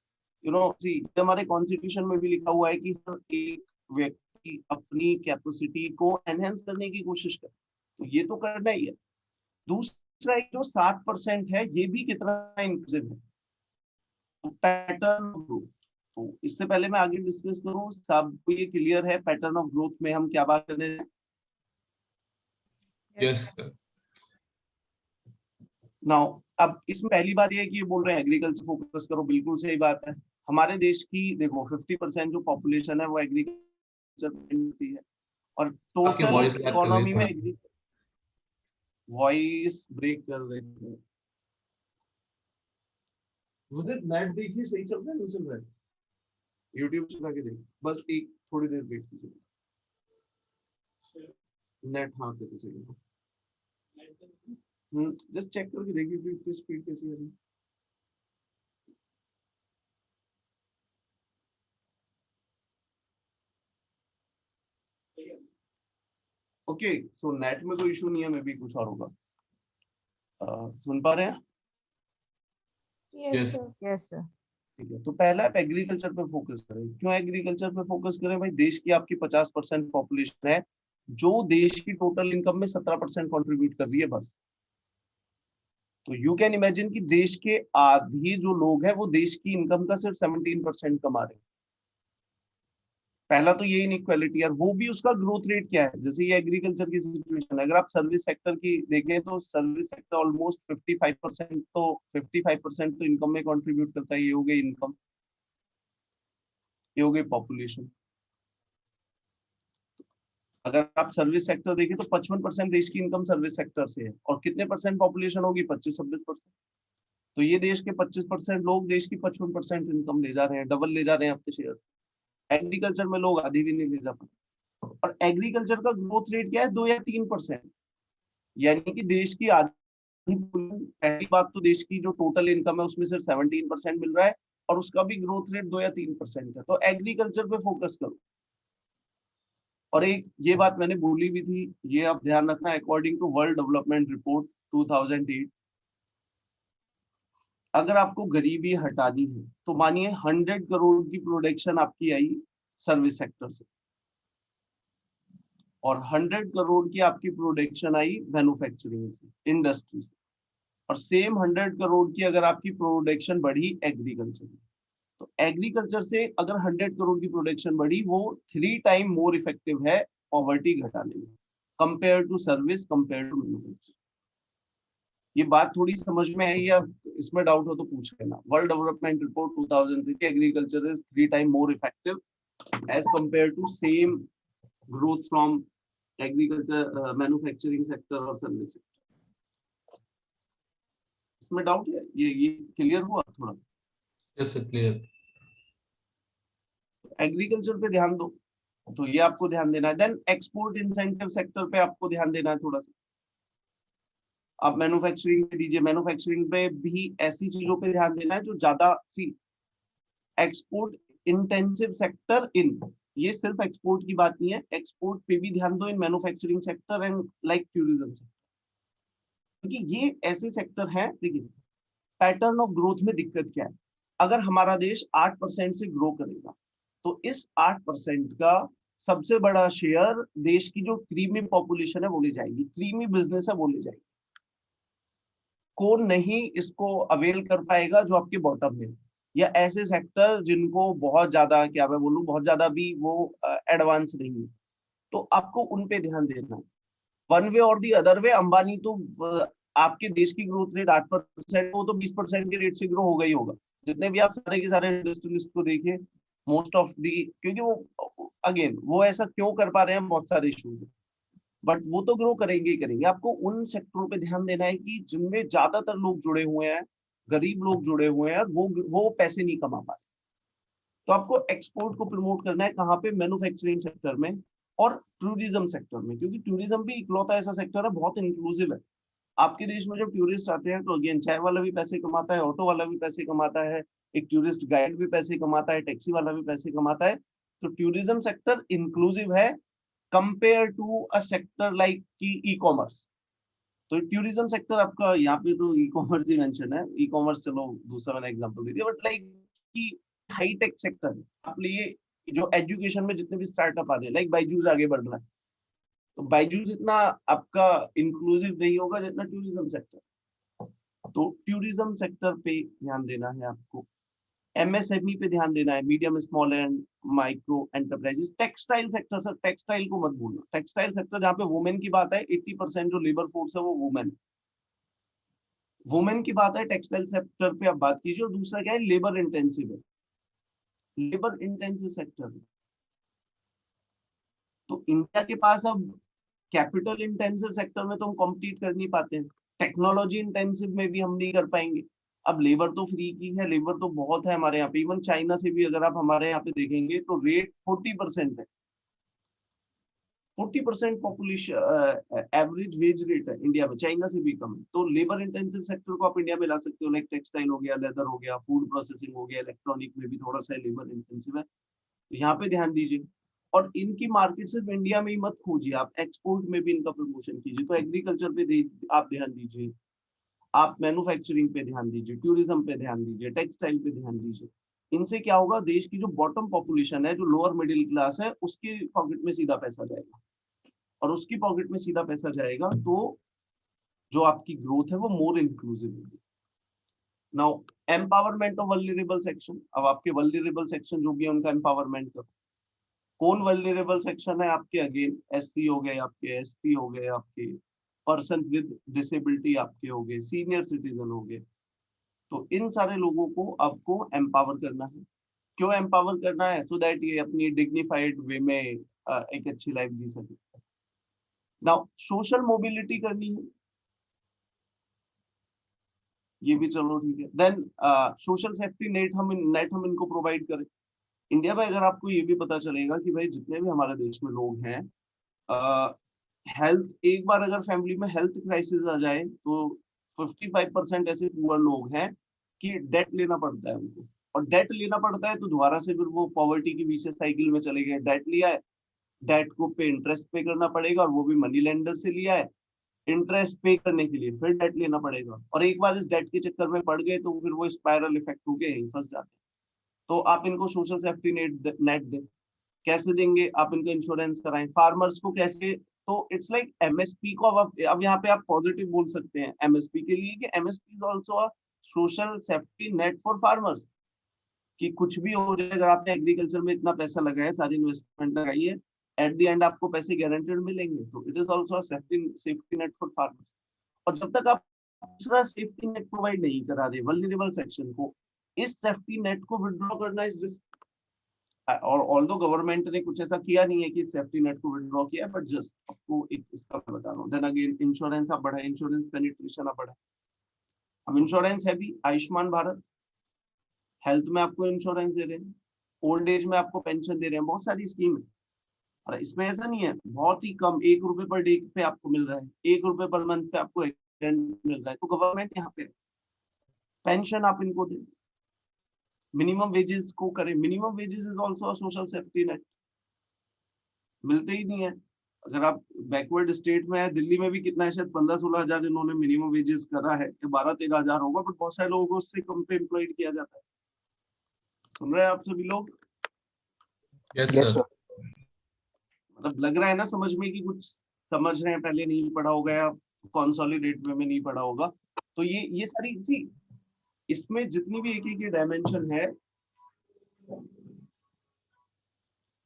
सी हमारे कॉन्स्टिट्यूशन में भी लिखा हुआ है कि हर एक व्यक्ति अपनी कैपेसिटी को एनहेंस करने की कोशिश करे, तो ये तो करना ही है। दूसरा एक जो 7% है, ये भी कितना इंक्लूसिव है, तो पैटर्न ऑफ ग्रोथ। तो इससे पहले मैं आगे डिस्कस करूं, सबको ये क्लियर है पैटर्न ऑफ ग्रोथ में हम क्या बात कर रहे हैं? Yes sir. नाउ अब इसमें पहली बात ये है कि ये बोल रहे हैं एग्रीकल्चर फोकस करो, बिल्कुल सही बात है। हमारे देश की देखो 50% जो पॉपुलेशन है वो एग्रीकल्चर में है, और टोटल इकोनॉमी में वॉइस ब्रेक कर रहे हैं। मुझे नेट देखिए सही चल रहा है, नहीं चल रहा है? यूट्यूब चला के देख, बस एक थोड़ी देर वेट कीजिए, नेट हाँ करके चलेगा, जस्ट चेक करके देखिए कि स्पीड कैसी है। ओके, सो नेट में कोई इशू नहीं है, मे बी कुछ और होगा। सुन पा रहे हैं? Yes yes sir. ठीक है, तो पहला आप एग्रीकल्चर पे फोकस करें। क्यों एग्रीकल्चर पे फोकस करें भाई? देश की आपकी 50% पॉपुलेशन है जो देश की टोटल इनकम में 17% कंट्रीब्यूट कर रही है बस। तो यू कैन इमेजिन कि देश के आधी जो लोग हैं वो देश की इनकम का सिर्फ 17% कमा रहे हैं। पहला तो ये इनइक्वालिटी है, वो भी उसका ग्रोथ रेट क्या है। जैसे ये एग्रीकल्चर की सिचुएशन है, अगर आप सर्विस सेक्टर की देखें तो सर्विस सेक्टर ऑलमोस्ट 55% तो इनकम में कंट्रीब्यूट करता है। ये हो गई इनकम, ये हो गई पॉपुलेशन। अगर आप सर्विस सेक्टर देखें तो 55% देश की इनकम सर्विस सेक्टर से है, और कितने परसेंट पॉपुलेशन होगी? 25-26%। तो ये देश के 25% लोग देश की 55% इनकम ले जा रहे हैं, डबल ले जा रहे हैं अपने शेयर। एग्रीकल्चर में लोग आधी भी नहीं ले जा पाते। और एग्रीकल्चर का ग्रोथ रेट क्या है? 2 या 3%। यानी कि देश की आधी, पहली बात तो देश की जो टोटल इनकम है उसमें सिर्फ 17% मिल रहा है, और उसका भी ग्रोथ रेट 2 या 3% है। तो एग्रीकल्चर पे फोकस करो। और एक ये बात मैंने बोली भी थी, ये आप ध्यान रखना, according to world development report 2008, अगर आपको गरीबी हटानी है तो मानिए 100 करोड़ की प्रोडक्शन आपकी आई सर्विस सेक्टर से, और 100 करोड़ की आपकी प्रोडक्शन आई मैन्युफैक्चरिंग से, इंडस्ट्री से, और सेम 100 करोड़ की अगर आपकी प्रोडक्शन बढ़ी एग्रीकल्चर में, तो एग्रीकल्चर से अगर 100 करोड़ की प्रोडक्शन बढ़ी, वो 3 टाइम मोर इफेक्टिव है पॉवर्टी घटाने में, compare to service, compare to manufacturing. ये बात थोड़ी समझ में है या इसमें डाउट हो तो पूछ लेना। World development report 2003 agriculture is 3 time more effective as compare to same growth from agriculture, manufacturing sector और सर्विस सेक्टर। इसमें डाउट है? ये क्लियर हुआ थोड़ा? Yes sir, clear. एग्रीकल्चर पे ध्यान दो, तो ये आपको ध्यान देना है। देन एक्सपोर्ट इंसेंटिव सेक्टर पे आपको ध्यान देना है थोड़ा सा। आप मैन्युफैक्चरिंग पे दीजिए, मैन्युफैक्चरिंग पे भी ऐसी चीजों पे ध्यान देना है जो ज्यादा, सी एक्सपोर्ट इंटेंसिव सेक्टर इन, ये सिर्फ एक्सपोर्ट की बात नहीं है, एक्सपोर्ट पे भी ध्यान दो in manufacturing sector and like tourism sector, क्योंकि ये ऐसे सेक्टर हैं। देखिए पैटर्न ऑफ ग्रोथ में दिक्कत क्या है, अगर हमारा देश 8% से ग्रो करेगा तो इस 8% का सबसे बड़ा शेयर देश की जो क्रीमी पॉपुलेशन है वो ले जाएगी, क्रीमी बिजनेस है वो ले जाएगी। कौन नहीं इसको अवेल कर पाएगा? जो आपके बॉटम में, या ऐसे सेक्टर जिनको बहुत ज्यादा, क्या मैं बोलूं, बहुत ज्यादा भी वो एडवांस नहीं है, तो आपको उन पे ध्यान देना है। वन वे और दी अदर वे, अंबानी तो आपके देश की ग्रोथ रेट 8%, वो तो 20% के रेट से ग्रो होगा ही होगा। जितने भी आप सारे के सारे इंडस्ट्रियलिस्ट को देखिए, मोस्ट ऑफ दी, क्योंकि वो अगेन वो ऐसा क्यों कर पा रहे हैं, बहुत सारे इश्यूज है, बट वो तो ग्रो करेंगे ही करेंगे। आपको उन सेक्टरों पे ध्यान देना है कि जिनमें ज्यादातर लोग जुड़े हुए हैं, गरीब लोग जुड़े हुए हैं, वो पैसे नहीं कमा पा रहे। तो आपको एक्सपोर्ट को प्रमोट करना है कहाँ पे? मैन्युफैक्चरिंग सेक्टर में और टूरिज्म सेक्टर में, क्योंकि टूरिज्म भी इकलौता ऐसा सेक्टर है, बहुत इंक्लूसिव है। आपके देश में जब टूरिस्ट आते हैं तो अगेन चाय वाला भी पैसे कमाता है, ऑटो वाला भी पैसे कमाता है, एक टूरिस्ट गाइड भी पैसे कमाता है, टैक्सी वाला भी पैसे कमाता है। तो टूरिज्म सेक्टर इंक्लूसिव है compare to a sector like की ई कॉमर्स। तो टूरिज्म सेक्टर आपका यहाँ पे तो ई कॉमर्स ही मेंशन है, ई कॉमर्स चलो दूसरा मैंने एग्जांपल दे दिया, बट लाइक की हाई टेक सेक्टर आप लिए, जो एजुकेशन में जितने भी स्टार्टअप आ रहे हैं, लाइक बायजूस आगे बढ़ रहा है, तो बायजूस इतना आपका इंक्लूसिव नहीं होगा जितना टूरिज्म सेक्टर। तो टूरिज्म सेक्टर पे ध्यान देना है आपको, एमएसएमई पे ध्यान देना है, medium small and micro enterprises. Textile sector, sir textile को मत भूलना, टेक्सटाइल सेक्टर जहाँ पे वुमेन की बात है, 80% जो लेबर फोर्स है वो वुमेन की बात है, टेक्सटाइल सेक्टर पे आप बात कीजिए। और दूसरा क्या है, लेबर इंटेंसिव है, लेबर इंटेंसिव सेक्टर है। तो इंडिया के पास अब कैपिटल इंटेंसिव सेक्टर में तो हम कॉम्पिटिट कर नहीं पाते हैं, टेक्नोलॉजी इंटेंसिव में भी हम नहीं कर पाएंगे। अब लेबर तो फ्री की है, लेबर तो बहुत है हमारे यहाँ पे, इवन चाइना से भी अगर आप हमारे यहाँ पे देखेंगे तो रेट 40% है, 40% पॉपुलेशन एवरेज वेज रेट है इंडिया में, चाइना से भी कम है। तो लेबर इंटेंसिव सेक्टर को आप इंडिया में ला सकते हो, लाइक टेक्सटाइल हो गया, लेदर हो गया, फूड प्रोसेसिंग हो गया, इलेक्ट्रॉनिक में भी थोड़ा सा लेबर इंटेंसिव है, तो यहाँ पे ध्यान दीजिए। और इनकी मार्केट सिर्फ इंडिया में ही मत खोजिए, आप एक्सपोर्ट में भी इनका प्रमोशन कीजिए। तो एग्रीकल्चर पे आप ध्यान दीजिए, आप मैन्युफैक्चरिंग पे ध्यान दीजिए, टूरिज्म पे ध्यान दीजिए, टेक्सटाइल पे ध्यान दीजिए। इनसे क्या होगा, देश की जो बॉटम पॉपुलेशन है, जो लोअर मिडिल क्लास है, उसकी पॉकेट में सीधा पैसा जाएगा, और उसकी पॉकेट में सीधा पैसा जाएगा तो जो आपकी ग्रोथ है वो मोर इंक्लूसिव होगी। Now empowerment of vulnerable section, अब आपके वल्नरेबल सेक्शन जो भी है उनका एम्पावरमेंट करो। कौन वल्नरेबल सेक्शन है आपके? अगेन एससी हो गए आपके, एसटी हो गए आपके, पर्सन विद डिसेबिलिटी आपके हो गए, सीनियर सिटीजन हो गए। तो इन सारे लोगों को आपको एम्पावर करना है। क्यों एम्पावर करना है? सो दैट ये अपनी डिग्निफाइड वे में एक अच्छी लाइफ जी सके। नाउ सोशल मोबिलिटी करनी है, ये भी चलो ठीक है। देन सोशल सेफ्टी नेट हम इनको प्रोवाइड करें। इंडिया में अगर आपको ये भी पता चलेगा कि भाई जितने भी हमारे देश में लोग हैं, हेल्थ, एक बार अगर फैमिली में हेल्थ क्राइसिस आ जाए तो 55% ऐसे पुअर लोग हैं कि डेट लेना पड़ता है उनको, और डेट लेना पड़ता है तो दोबारा से फिर वो पॉवर्टी की विशेष साइकिल में चले गए। डेट लिया है, डेट को पे इंटरेस्ट पे करना पड़ेगा, और वो भी मनी लेंडर से लिया है, इंटरेस्ट पे करने के लिए फिर डेट लेना पड़ेगा, और एक बार इस डेट के चक्कर में पड़ गए तो फिर वो स्पाइरल इफेक्ट होके यहीं फंस जाते हैं। तो आप इनको सोशल सेफ्टी नेट दें। कैसे देंगे? आप इनको इंश्योरेंस कराएं। फार्मर्स को कैसे? तो इट्स लाइक एमएसपी को अब यहाँ पे आप पॉजिटिव बोल सकते हैं एमएसपी के लिए कि MSP is also a social safety net for farmers. कि कुछ भी हो जाए, अगर आपने एग्रीकल्चर में इतना पैसा लगाया, सारी इन्वेस्टमेंट लगाई है, एट द एंड आपको पैसे गारंटेड मिलेंगे। तो it is also a safety net for farmers. और जब तक आप दूसरा सेफ्टी नेट प्रोवाइड नहीं करा रहे वल्नरेबल सेक्शन को, इस सेफ्टी नेट को विड्रॉ करना इज रिस्क। और ऑल्दो गवर्नमेंट ने कुछ ऐसा किया नहीं है कि सेफ्टी नेट को विड्रॉ किया, बट जस्ट आपको एक इसका बता रहा हूँ। देन अगेन इंश्योरेंस आप बढ़ाए, इंश्योरेंस पेनिट्रेशन आप बढ़ाए। अब इंश्योरेंस है भी, आयुष्मान भारत, हेल्थ में आपको इंश्योरेंस दे रहे हैं, ओल्ड एज में आपको पेंशन दे रहे हैं, बहुत सारी स्कीम है। और इसमें ऐसा नहीं है, बहुत ही कम, 1 रुपए पर डे पे आपको मिल रहा है, 1 रुपए पर मंथ पे आपको मिल रहा है। तो गवर्नमेंट यहाँ पे पेंशन आप इनको दें, मिनिमम वेजेस को करें। Minimum wages is also social safety net. मिलते ही नहीं है। अगर आप बैकवर्ड स्टेट में है, दिल्ली में भी कितना है, शायद 15-16 हजार इन्होंने मिनिमम वेजेस करा है, 12-13 हजार होगा, बट बहुत सारे लोगों को उससे कम पे एम्प्लॉयड किया जाता है। सुन रहे हैं आप सभी लोग? Yes Yes, sir. sir. मतलब लग रहा है ना समझ में कि कुछ समझ रहे हैं, पहले नहीं पढ़ा होगा या कंसोलिडेट में नहीं पढ़ा होगा। तो ये सारी सी, इसमें जितनी भी एक डायमेंशन है,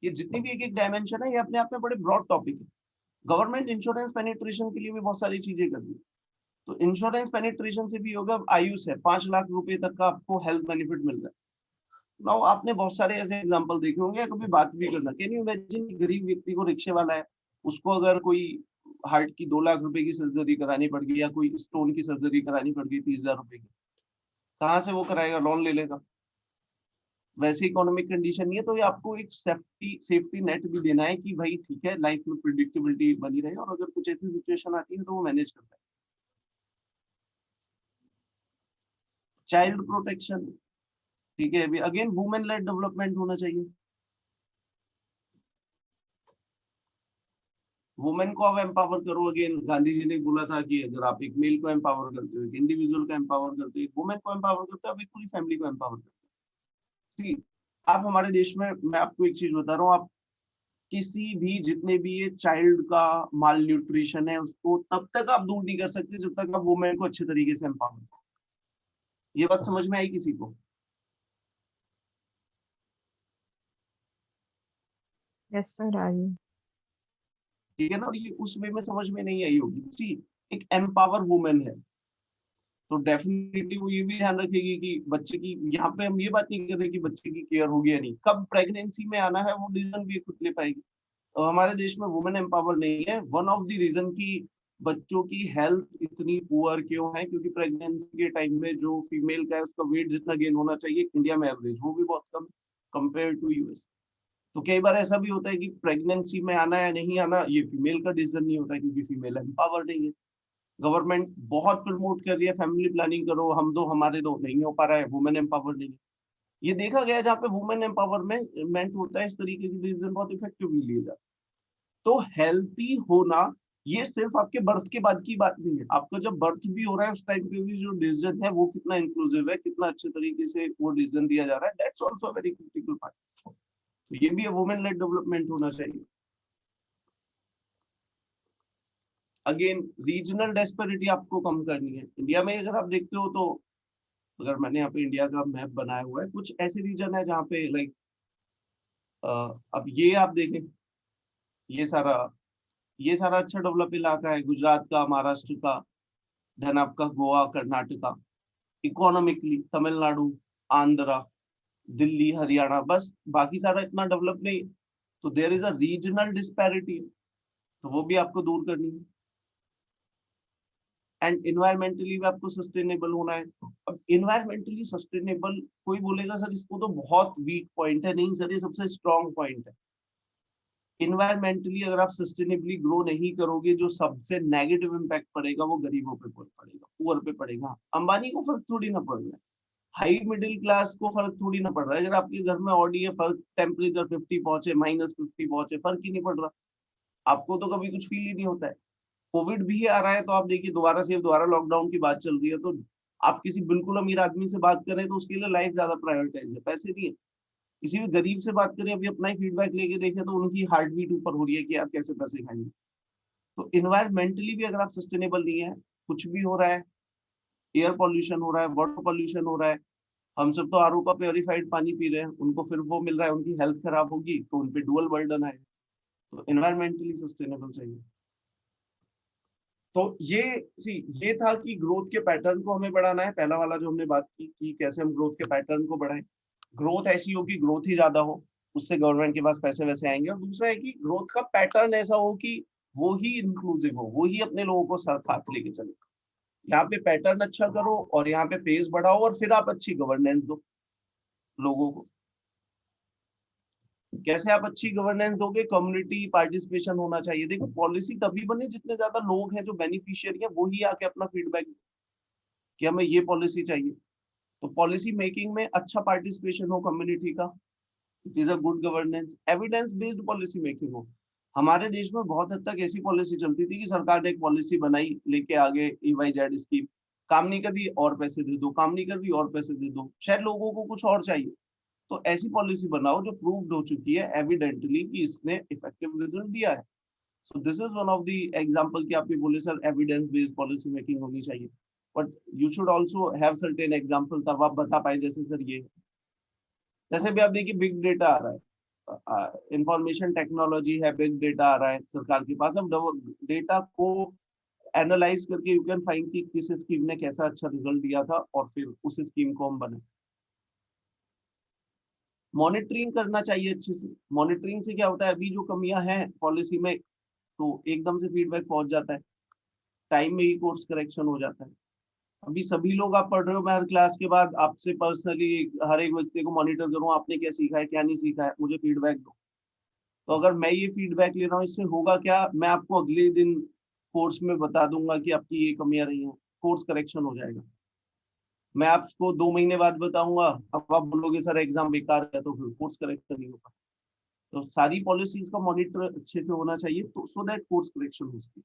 ये जितनी भी एक डायमेंशन है, ये अपने आप में बड़े ब्रॉड टॉपिक है। गवर्नमेंट इंश्योरेंस पेनिट्रेशन के लिए भी बहुत सारी चीजें कर रही है। तो इंश्योरेंस पेनिट्रेशन से भी होगा, आयुष है, 5 लाख रुपए तक का आपको हेल्थ बेनिफिट मिल रहा है। नाउ आपने बहुत सारे ऐसे एग्जांपल देखे होंगे, कभी बात भी करना। कैन यू इमेजिन, गरीब व्यक्ति को, रिक्शे वाला है, उसको अगर कोई हार्ट की 2 लाख रुपए की सर्जरी करानी पड़ गई, या कोई स्टोन की सर्जरी करानी पड़ गई 30,000 रुपए की, कहाँ से वो कराएगा? लोन ले लेगा। वैसे इकोनॉमिक कंडीशन नहीं है, तो ये आपको एक सेफ्टी नेट भी देना है कि भाई ठीक है, लाइफ में प्रिडिक्टेबिलिटी बनी रहे, और अगर कुछ ऐसी सिचुएशन आती है तो वो मैनेज करता है। चाइल्ड प्रोटेक्शन, ठीक है। अभी अगेन वुमेन लेड डेवलपमेंट होना चाहिए। वुमेन को आप एम्पावर करो। अगेन गांधी जी ने बोला था कि अगर आप एक मेल को एम्पावर करते हो, एक इंडिविजुअल को एम्पावर करते हो, एक वुमेन को एम्पावर करते हो, आप एक पूरी फैमिली को एम्पावर करते हो। ठीक, आप हमारे देश में, मैं आपको एक चीज बता रहा हूँ, आप किसी भी, जितने भी ये चाइल्ड का माल न्यूट्रिशन है, उसको तब तक आप दूर नहीं कर सकते जब तक आप वुमेन को अच्छे तरीके से एम्पावर करो। ये बात समझ में आई किसी को? Yes, sir, आई। ठीक है ना? और ये उस वे में समझ में नहीं आई होगी। सी, एक एम्पावर वुमेन है तो डेफिनेटली वो ये भी ध्यान रखेगी कि बच्चे की, यहाँ पे हम ये बात नहीं कर रहे कि बच्चे की केयर होगी या नहीं, कब प्रेगनेंसी में आना है वो डिसीजन भी खुद ले पाएगी। तो हमारे देश में वुमेन एम्पावर नहीं है। वन ऑफ द रीजन की बच्चों की हेल्थ इतनी पुअर क्यों है, क्योंकि प्रेगनेंसी के टाइम में जो फीमेल का है उसका वेट जितना गेन होना चाहिए इंडिया में एवरेज, वो भी बहुत कम कंपेयर टू यूएस। तो कई बार ऐसा भी होता है कि प्रेगनेंसी में आना या नहीं आना ये फीमेल का डिसीजन नहीं होता, क्योंकि फीमेल एम्पावर नहीं है। गवर्नमेंट बहुत प्रमोट कर रही है फैमिली प्लानिंग करो, हम दो हमारे दो, नहीं हो पा रहा है, वुमेन एम्पावर नहीं है। ये देखा गया है जहाँ पे वुमेन एम्पावरमेंट होता है, इस तरीके के डिसीजन बहुत इफेक्टिवली लिए जाते हैं। तो हेल्थी होना ये सिर्फ आपके बर्थ के बाद की बात नहीं है, आपका जब बर्थ भी हो रहा है उस टाइम पे भी जो डिसीजन है वो कितना इंक्लूसिव है, कितना अच्छे तरीके से वो डिसीजन दिया जा रहा है, that's also very critical part. तो ये भी वुमेन लेड डेवलपमेंट होना चाहिए। अगेन रीजनल डिस्पैरिटी आपको कम करनी है। इंडिया में अगर आप देखते हो तो, अगर मैंने यहाँ पे इंडिया का मैप बनाया हुआ है, कुछ ऐसे रीजन है जहाँ पे लाइक अब ये आप देखें, ये सारा अच्छा डेवलप इलाका है, गुजरात का, महाराष्ट्र का, देन आपका गोवा, कर्नाटका, इकोनॉमिकली तमिलनाडु, आंध्रा, दिल्ली, हरियाणा, बस बाकी सारा इतना डेवलप नहीं है। तो there is a regional disparity, तो वो भी आपको दूर करनी है। एंड इन्वायरमेंटली भी आपको सस्टेनेबल होना है। अब इन्वायरमेंटली सस्टेनेबल, कोई बोलेगा सर इसको तो बहुत वीक पॉइंट है, नहीं सर ये सबसे स्ट्रॉन्ग पॉइंट है। इन्वायरमेंटली अगर आप सस्टेनेबली ग्रो नहीं करोगे, जो सबसे नेगेटिव इम्पैक्ट पड़ेगा वो गरीबों पे पड़ेगा, पुअर पे पड़ेगा। अंबानी को फर्क थोड़ी ना पड़ रहा है, हाई मिडिल क्लास को फर्क थोड़ी ना पड़ रहा है। अगर आपके घर में ऑडी है, फर्क टेम्परेचर 50 पहुंचे, -50 पहुंचे, फर्क ही नहीं पड़ रहा, आपको तो कभी कुछ फील ही नहीं होता है। कोविड भी आ रहा है तो आप देखिए दोबारा लॉकडाउन की बात चल रही है, तो आप किसी बिल्कुल अमीर आदमी से बात करें तो उसके लिए लाइफ ज्यादा प्रायोरिटाइज है, पैसे नहीं है। किसी भी गरीब से बात करें, अभी अपना ही फीडबैक लेके देखें तो उनकी हार्ट बीट ऊपर हो रही है कि आप कैसे पैसे खाएंगे। तो इन्वायरमेंटली भी अगर आप सस्टेनेबल नहीं है, कुछ भी हो रहा है, एयर पॉल्यूशन हो रहा है, वाटर पॉल्यूशन हो रहा है, हम सब तो आरओ का प्योरीफाइड पानी पी रहे हैं, उनको फिर वो मिल रहा है, उनकी हेल्थ खराब होगी तो उनपे डुअल बर्डन है। तो इन्वायरमेंटली सस्टेनेबल चाहिए। तो ये था कि ग्रोथ के पैटर्न को हमें बढ़ाना है। पहला वाला जो हमने बात की कि कैसे हम ग्रोथ के पैटर्न को बढ़ाएं। ग्रोथ ऐसी हो कि ग्रोथ ही ज्यादा हो, उससे गवर्नमेंट के पास पैसे वैसे आएंगे। और दूसरा है कि ग्रोथ का पैटर्न ऐसा हो कि वो ही इंक्लूसिव हो, वो ही अपने लोगों को साथ साथ लेके चले। यहाँ पे पैटर्न अच्छा करो और यहाँ पे पेस बढ़ाओ और फिर आप अच्छी गवर्नेंस दो लोगों को। कैसे आप अच्छी गवर्नेंस दोगे? कम्युनिटी पार्टिसिपेशन होना चाहिए। देखो पॉलिसी तभी बने जितने ज्यादा लोग हैं जो बेनिफिशियरी हैं, वो ही आके अपना फीडबैक कि हमें ये पॉलिसी चाहिए। तो पॉलिसी मेकिंग में अच्छा पार्टिसिपेशन हो कम्युनिटी का, it is a good governance. Evidence based policy making हो। हमारे देश में बहुत हद तक ऐसी पॉलिसी चलती थी कि सरकार ने एक पॉलिसी बनाई, लेके आगे EYZ स्कीम, काम नहीं कर रही और पैसे दे दो, काम नहीं कर रही और पैसे दे दो, शायद लोगों को कुछ और चाहिए। तो ऐसी पॉलिसी बनाओ जो प्रूव्ड हो चुकी है एविडेंटली कि इसने इफेक्टिव रिजल्ट दिया है। So this is one of the example कि आप ये बोले sir evidence based policy making होनी चाहिए, but you should also have certain example, तब आप बता पाए जैसे सर ये। जैसे भी आप देखिए बिग डेटा आ रहा है, इंफॉर्मेशन टेक्नोलॉजी है, बिग डेटा आ रहा है सरकार के पास। अब डेटा को एनालाइज करके यू कैन फाइंड कि किस स्कीम ने कैसा अच्छा रिजल्ट दिया था और फिर उस स्कीम को हम बने। मॉनिटरिंग करना चाहिए अच्छे से। मॉनिटरिंग से क्या होता है, अभी जो कमियां हैं पॉलिसी में तो एकदम से फीडबैक पहुंच जाता है, टाइम में ही कोर्स करेक्शन हो जाता है। अभी सभी लोग आप पढ़ रहे हो, मैं हर क्लास के बाद आपसे पर्सनली हर एक व्यक्ति को मॉनिटर करूँ, आपने क्या सीखा है क्या नहीं सीखा है, मुझे फीडबैक दो। तो अगर मैं ये फीडबैक ले रहा हूँ, इससे होगा क्या, मैं आपको अगले दिन कोर्स में बता दूंगा कि आपकी ये कमियां रही हैं, कोर्स करेक्शन हो जाएगा। मैं आपको 2 महीने बाद बताऊंगा, अब आप बोलोगे सर एग्जाम बेकार है, तो फिर कोर्स करेक्शन नहीं होगा। तो सारी पॉलिसीज का मॉनिटर अच्छे से होना चाहिए, तो सो दैट कोर्स करेक्शन हो सके।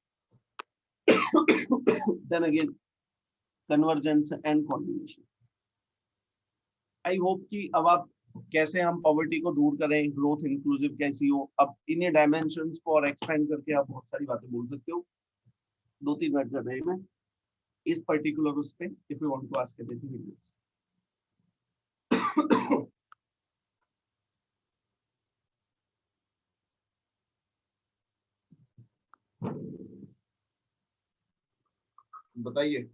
Then again convergence and coordination. I hope कि अब आप कैसे हम पॉवर्टी को दूर करें, ग्रोथ इंक्लूसिव कैसी हो, अब इन्हीं डायमेंशंस को और एक्सपेंड करके आप बहुत सारी बातें बोल सकते हो। 2-3 मिनट कर रहे हैं मैं इस पर्टिकुलर उस पे, if you want to ask anything. बताइए।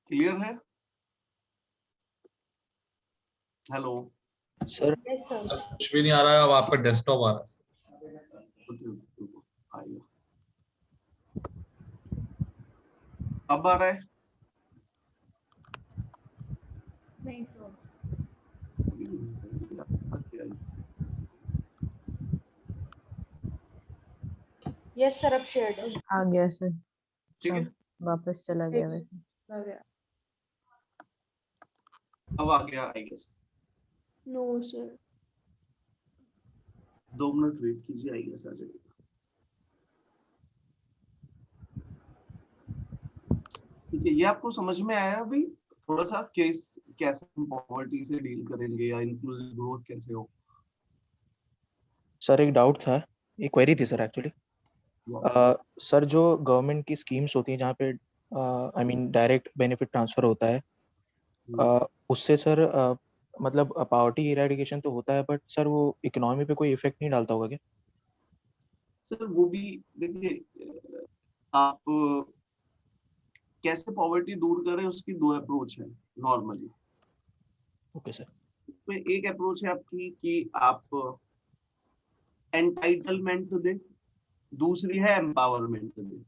क्लियर है? Hello sir yes sir. अब कुछ भी नहीं आ रहा है, अब आपका डेस्कटॉप आ रहा है। अब आ रहा है? नहीं सर। यस सर, अब शेयर्ड आ गया सर, ठीक है। सब वापस चला गया वैसे। हो गया। अब आ गया I guess. No sir. 2 minute wait कीजिए, आई गेस आ जाएगा। ठीक है, ये आपको समझ में आया अभी? थोड़ा सा केस कैसे हम पॉवर्टी से डील करेंगे या इंक्लूसिव ग्रोथ कैसे हो? सर एक डाउट था, एक क्वेरी थी सर एक्चुअली। सर जो गवर्नमेंट की स्कीम्स होती हैं जहाँ पे I mean direct benefit transfer होता है, उससे सर मतलब पॉवर्टी इरेडिकेशन तो होता है, बट सर वो इकोनॉमी पे कोई इफेक्ट नहीं डालता होगा क्या? सर वो भी देखिए, आप कैसे पॉवर्टी दूर करें उसकी 2 अप्रोच है नॉर्मली। Okay sir. तो एक अप्रोच है आपकी कि आप एंटाइटलमेंट दे, दूसरी है एम्पावरमेंट दे।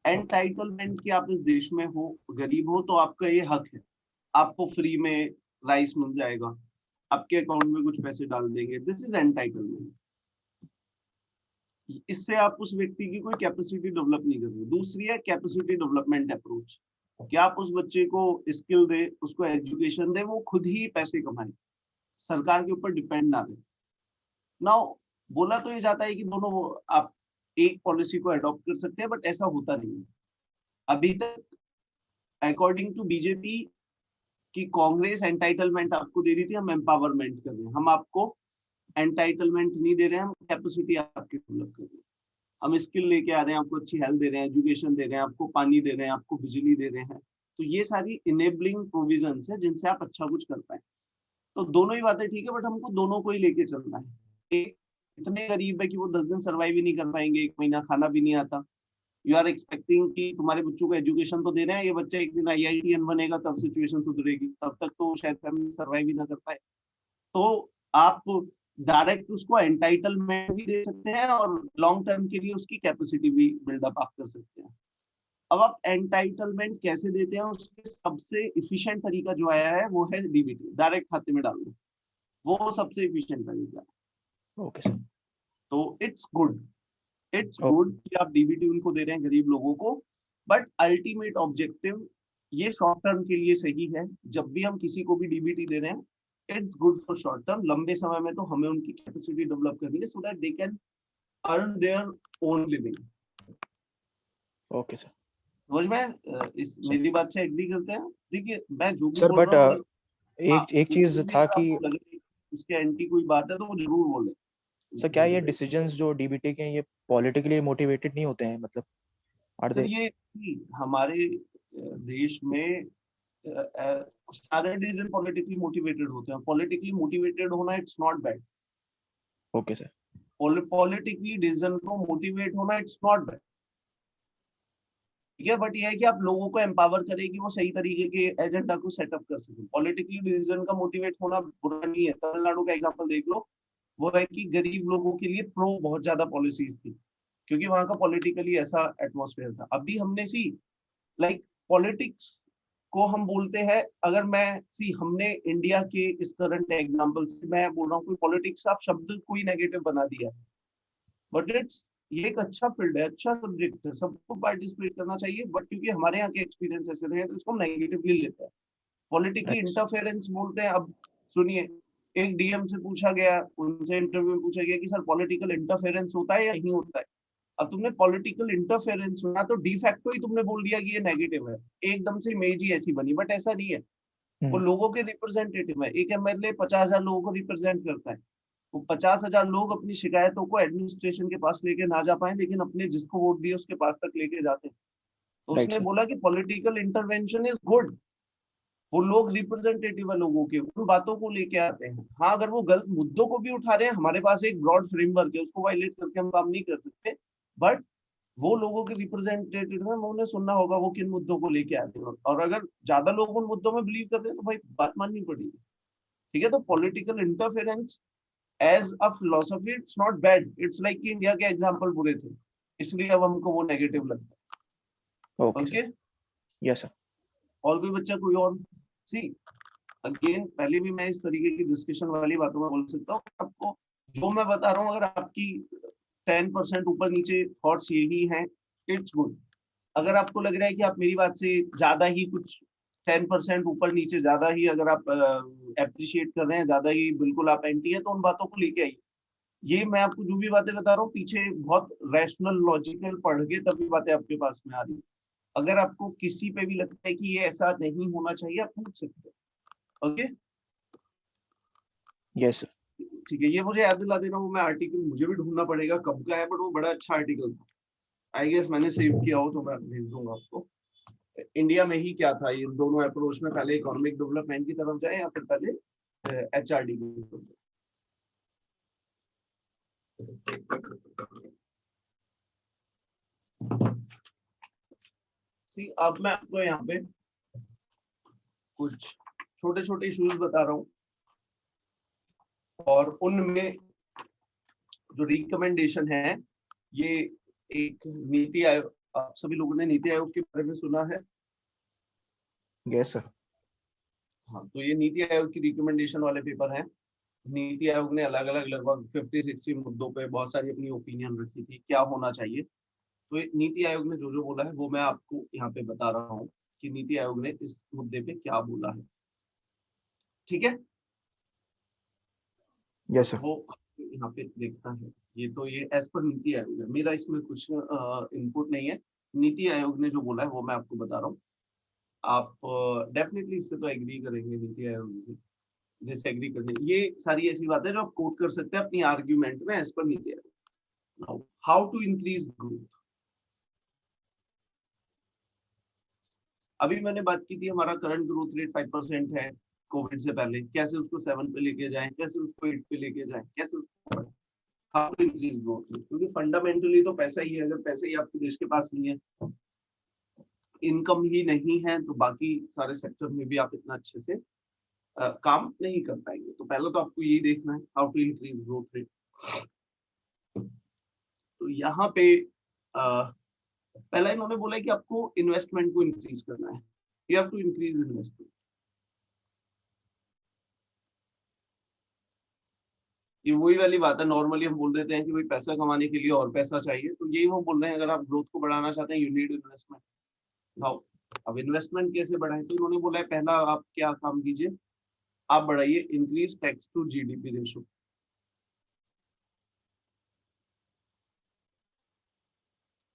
एंटाइटलमेंट की आप इस देश में हो, गरीब हो, तो आपका ये हक है, आपको फ्री में राइस मिल जाएगा, आपके अकाउंट में कुछ पैसे डाल देंगे, दिस इज एंटाइटलमेंट। इससे आप उस व्यक्ति की कोई कैपेसिटी डेवलप नहीं कर रहे। दूसरी है कैपेसिटी डेवलपमेंट अप्रोच, कि आप उस बच्चे को स्किल दे, उसको एजुकेशन दे, वो खुद ही पैसे कमाए, सरकार के ऊपर डिपेंड ना रहे। नाउ बोला तो ये जाता है कि दोनों आप एक पॉलिसी को अडॉप्ट कर सकते हैं, बट ऐसा होता नहीं है अभी तक। अकॉर्डिंग टू बीजेपी कि कांग्रेस एंटाइटलमेंट आपको दे रही थी, हम एम्पावरमेंट कर रहे हैं। हम आपको एंटाइटलमेंट नहीं दे रहे हैं, हम कैपेसिटी आपकी डेवलप कर रहे हैं। हम स्किल लेके आ रहे हैं, आपको अच्छी हेल्थ दे रहे हैं, एजुकेशन दे रहे हैं, आपको पानी दे रहे हैं, आपको बिजली दे रहे हैं। तो ये सारी इनेबलिंग प्रोविजंस है जिनसे आप अच्छा कुछ कर पाए। तो दोनों ही बातें ठीक है, बट हमको दोनों को ही लेके चलना है। एक इतने गरीब है कि वो 10 दिन सर्वाइव ही नहीं कर पाएंगे, 1 महीना खाना भी नहीं आता। यू आर एक्सपेक्टिंग कि तुम्हारे बच्चों को एजुकेशन तो दे रहे हैं, ये बच्चा एक दिन IITN बनेगा तब सिचुएशन सुधरेगी, तब तक तो शायद फैमिली सर्वाइव ही ना कर पाए। तो आप डायरेक्ट उसको एंटाइटलमेंट भी दे सकते हैं और लॉन्ग टर्म के लिए उसकी कैपेसिटी भी बिल्डअप आप कर सकते हैं। अब आप एंटाइटलमेंट कैसे देते हैं, उसके सबसे इफिशिएंट तरीका जो आया है वो है DBT, डायरेक्ट खाते में डालना। वो सबसे इफिशिएंट तरीका है। Okay sir. तो इट्स गुड कि आप DBT उनको दे रहे हैं, गरीब लोगों को, बट अल्टीमेट ऑब्जेक्टिव ये शॉर्ट टर्म के लिए सही है। जब भी हम किसी को भी DBT दे रहे हैं, it's good for short term. लंबे समय में तो हमें उनकी कैपेसिटी डेवलप करनी है, so that they can earn their own living. Okay sir. समझ में इस मेरी बात से एग्री करते हैं? देखिए मैं जो भी सर बोल बट रहा हूँ, एक चीज था कि उसके एंटी कोई बात है तो वो जरूर बोले। सर क्या ये डिसीजंस जो DBT के हैं ये पॉलिटिकली मोटिवेटेड नहीं होते हैं, मतलब आर सर दे? ये हमारे देश में सारे डिसीजन पॉलिटिकली मोटिवेटेड होते हैं। पॉलिटिकली मोटिवेटेड होना it's not bad. Okay sir. Politically decision को मोटिवेट होना इट्स नॉट बैड, ठीक है। बट ये है कि आप लोगों को एम्पावर करें कि वो सही तरीके के एजेंडा को सेटअप कर सकें। पॉलिटिकली डिसीजन का मोटिवेट होना बुरा नहीं है। तमिलनाडु का एग्जांपल देख लो, वो है कि गरीब लोगों के लिए प्रो बहुत ज्यादा पॉलिसीज थी, क्योंकि वहां का पॉलिटिकली ऐसा एटमॉस्फेयर था। अभी हमने लाइक पॉलिटिक्स को हम बोलते हैं, अगर मैं हमने इंडिया के इस करंट एग्जांपल से मैं बोल रहा हूँ, कोई पॉलिटिक्स आप शब्द कोई नेगेटिव बना दिया, बट ये एक अच्छा फील्ड है, अच्छा सब्जेक्ट है, सबको पार्टिसिपेट करना चाहिए। बट क्योंकि हमारे यहाँ के एक्सपीरियंस ऐसे रहे तो इसको हम नेगेटिवली लेते हैं। पॉलिटिकली इंटरफेरेंस बोलते हैं। अब सुनिए, एक DM से पूछा गया, उनसे इंटरव्यू में पूछा गया कि सर पॉलिटिकल इंटरफेरेंस होता है या नहीं होता है। अब तुमने पॉलिटिकल इंटरफेरेंस सुना तो डिफैक्टो ही तुमने बोल दिया कि ये नेगेटिव है, एकदम से इमेज ही ऐसी बनी। बट ऐसा नहीं है, वो लोगों के रिप्रेजेंटेटिव है। एक MLA 50,000 लोगों को रिप्रेजेंट करता है। वो 50,000 लोग अपनी शिकायतों को एडमिनिस्ट्रेशन के पास लेके ना जा पाए, लेकिन अपने जिसको वोट दिए उसके पास तक लेके जाते हैं। तो उसने बोला कि पॉलिटिकल इंटरवेंशन इज गुड। वो लोग रिप्रेजेंटेटिव है लोगों के, उन बातों को लेके आते हैं। हाँ, अगर वो गलत मुद्दों को भी उठा रहे हैं, हमारे पास एक ब्रॉड फ्रेमवर्क है, उसको वायलेट करके हम काम नहीं कर सकते। बट वो लोगों के रिप्रेजेंटेटिव है, उन्हें सुनना होगा वो किन मुद्दों को लेके आते हैं। और अगर ज्यादा लोग उन मुद्दों में बिलीव करते हैं तो भाई बात माननी पड़ेगी, ठीक है। तो political interference as a philosophy it's not bad. It's like कि इंडिया के एग्जांपल बुरे थे, इसलिए अब हमको वो नेगेटिव लगता है। Okay, yes sir. और कोई बच्चा कोई और अगेन पहले भी मैं इस तरीके की डिस्कशन वाली बातों में बोल सकता हूँ। आपको जो मैं बता रहा हूँ, अगर आपकी 10% ऊपर नीचे थॉट्स यही हैं, इट्स गुड। अगर आपको लग रहा है कि आप मेरी बात से ज्यादा ही कुछ 10% ऊपर नीचे ज्यादा ही अगर आप अप्रिशिएट कर रहे हैं, ज्यादा ही बिल्कुल आप एंटी है, तो उन बातों को लेके आइए। ये मैं आपको जो भी बातें बता रहा हूँ पीछे बहुत रैशनल लॉजिकल पढ़ के तभी बातें आपके पास में आ रही है। अगर आपको किसी पे भी लगता है कि ये ऐसा नहीं होना चाहिए, आप पूछ सकते हैं। Okay, yes sir. ठीक है, ये मुझे याद दिला देना, वो मैं आर्टिकल मुझे भी ढूंढना पड़ेगा कब का है, बट वो बड़ा अच्छा आर्टिकल था। आई गेस मैंने सेव किया हो तो मैं भेज दूंगा आपको। इंडिया में ही क्या था ये दोनों अप्रोच में, पहले इकोनॉमिक डेवलपमेंट की तरफ जाए या फिर पहले एचआरडी की तरफ जाए। अब मैं आपको यहाँ पे कुछ छोटे छोटे इश्यूज बता रहा हूँ और उनमें जो रिकमेंडेशन है, ये एक नीति आयोग, आप सभी लोगों ने नीति आयोग के बारे में सुना है? Yes sir. हाँ, तो ये नीति आयोग की रिकमेंडेशन वाले पेपर हैं। नीति आयोग ने अलग अलग लगभग 50-60 मुद्दों पे बहुत सारी अपनी ओपिनियन रखी थी क्या होना चाहिए। तो नीति आयोग ने जो जो बोला है वो मैं आपको यहाँ पे बता रहा हूँ कि नीति आयोग ने इस मुद्दे पे क्या बोला है। ठीक है, यस सर। वो यहाँ पे देखता है। ये तो ये एज पर नीति आयोग है, मेरा इसमें कुछ इनपुट नहीं है। नीति आयोग ने जो बोला है वो मैं आपको बता रहा हूँ। आप डेफिनेटली इससे तो एग्री करेंगे, नीति आयोग से डिसएग्री करने, ये सारी ऐसी बातें जो आप कोट कर सकते हैं अपनी आर्ग्यूमेंट में एज पर NITI Aayog. Now how to increase growth. अभी मैंने बात की थी हमारा करंट ग्रोथ रेट 5% है कोविड से पहले, कैसे उसको 7 पे लेके जाएं, कैसे उसको 8 पे लेके जाएं, कैसे उसको how to increase growth rate. क्योंकि फंडामेंटली तो पैसा ही है, अगर पैसा ही आपके देश के पास नहीं है, इनकम ही नहीं है, तो बाकी सारे सेक्टर में भी आप इतना अच्छे से काम नहीं कर पाएंगे। तो पहले तो आपको यही देखना है how to increase growth rate. तो यहाँ पे पहला इन्होंने बोला है कि आपको इन्वेस्टमेंट को इंक्रीज करना है, you have to increase investment. ये वही वाली बात है, नॉर्मली हम बोल देते हैं कि भाई पैसा कमाने के लिए और पैसा चाहिए, तो यही वो बोल रहे हैं अगर आप ग्रोथ को बढ़ाना चाहते हैं यू नीड इन्वेस्टमेंट। नाउ अब इन्वेस्टमेंट कैसे बढ़ाएं, तो इन्होंने बोला है पहला आप क्या काम कीजिए, आप बढ़ाइए increase tax to GDP ratio.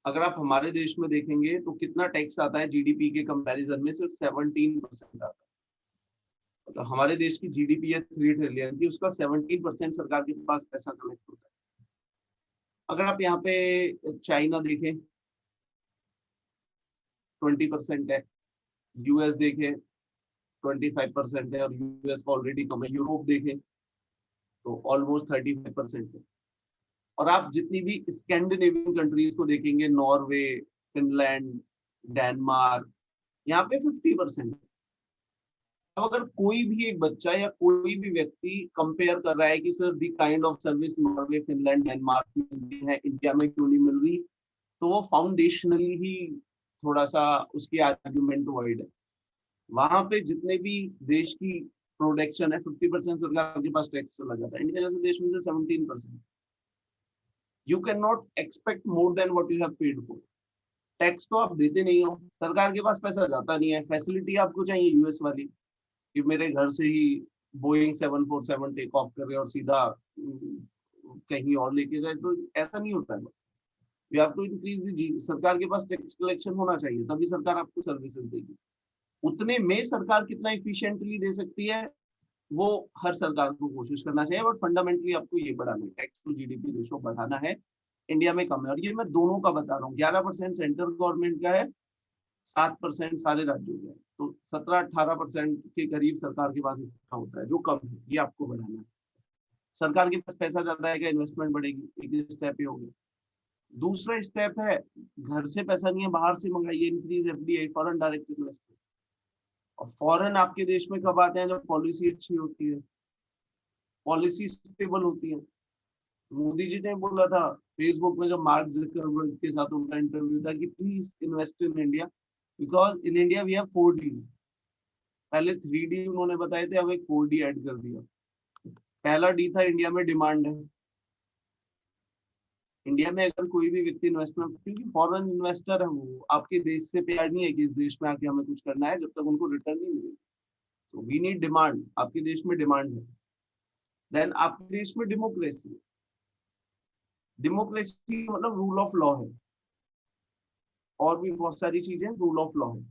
अगर आप हमारे देश में देखेंगे तो कितना टैक्स आता है जीडीपी के कंपैरिजन में, सिर्फ 17% आता है। तो हमारे देश की जीडीपी है 3 ट्रिलियन की, उसका 17% सरकार के पास पैसा कलेक्ट होता है। अगर आप यहाँ पे चाइना देखें 20% है, यूएस देखें 25% है और यूएस ऑलरेडी कम है, यूरोप देखें तो ऑलमोस्ट 35% है। और आप जितनी भी स्कैंडिनेवियन कंट्रीज को देखेंगे, नॉर्वे, फिनलैंड, डेनमार्क, यहाँ पे 50% है। अब अगर कोई भी एक बच्चा या कोई भी व्यक्ति कंपेयर कर रहा है कि sir the kind of service Norway, Finland, Denmark में मिलती है, इंडिया में क्यों नहीं मिल रही, तो वो फाउंडेशनली ही थोड़ा सा उसकी आर्ग्यूमेंट वाइड है। वहां पे जितने भी देश की प्रोडक्शन है 50% सरकार के पास टैक्स चला जाता है, इंडिया जैसे देश में से 17%। You can not expect more than what you have paid for. Tax तो आप देते नहीं हो, सरकार के पास पैसा जाता नहीं है, फैसिलिटी आपको चाहिए यूएस वाली कि मेरे घर से ही बोइंग 747 टेक ऑफ करे और सीधा कहीं और लेके जाए, तो ऐसा नहीं होता है। वी हैव टू इंक्रीज, सरकार के पास टैक्स कलेक्शन होना चाहिए, तभी सरकार आपको सर्विसेज देगी। उतने में सरकार कितना इफिशिएंटली दे सकती है वो हर सरकार को कोशिश करना चाहिए, बट फंडामेंटली आपको ये बढ़ाना है, टैक्स टू जीडीपी रेशो बढ़ाना है। इंडिया में कम है, और ये मैं दोनों का बता रहा हूँ। 11% सेंट्रल गवर्नमेंट का है, 7% सारे राज्यों का है, तो 17-18% के करीब सरकार के पास इकट्ठा होता है, जो कम है, ये आपको बढ़ाना है। सरकार के पास पैसा ज्यादा है, इन्वेस्टमेंट बढ़ेगी, एक स्टेप ये हो गया। दूसरा स्टेप है घर से पैसा नहीं है, बाहर से मंगाइए, increase FDI, foreign direct investment. और फॉरेन आपके देश में कब आते हैं, जब पॉलिसी अच्छी होती है, पॉलिसी स्टेबल होती है। मोदी जी ने बोला था फेसबुक में जब मार्क जकरबर्ग के साथ उनका इंटरव्यू था कि please invest in India because in India we have 4D। पहले 3D उन्होंने बताए थे, अब एक 4D ऐड कर दिया। पहला D था इंडिया में डिमांड है, इंडिया में अगर कोई भी व्यक्ति इन्वेस्टमेंट, क्योंकि फॉरेन इन्वेस्टर है, वो आपके देश से प्यार नहीं है कि इस देश में आके हमें कुछ करना है जब तक उनको रिटर्न नहीं मिलेगा। सो वी नीड डिमांड, आपके देश में डिमांड है, देन आपके देश में डेमोक्रेसी है। डेमोक्रेसी मतलब रूल ऑफ लॉ है, और भी बहुत सारी चीजें रूल ऑफ लॉ है।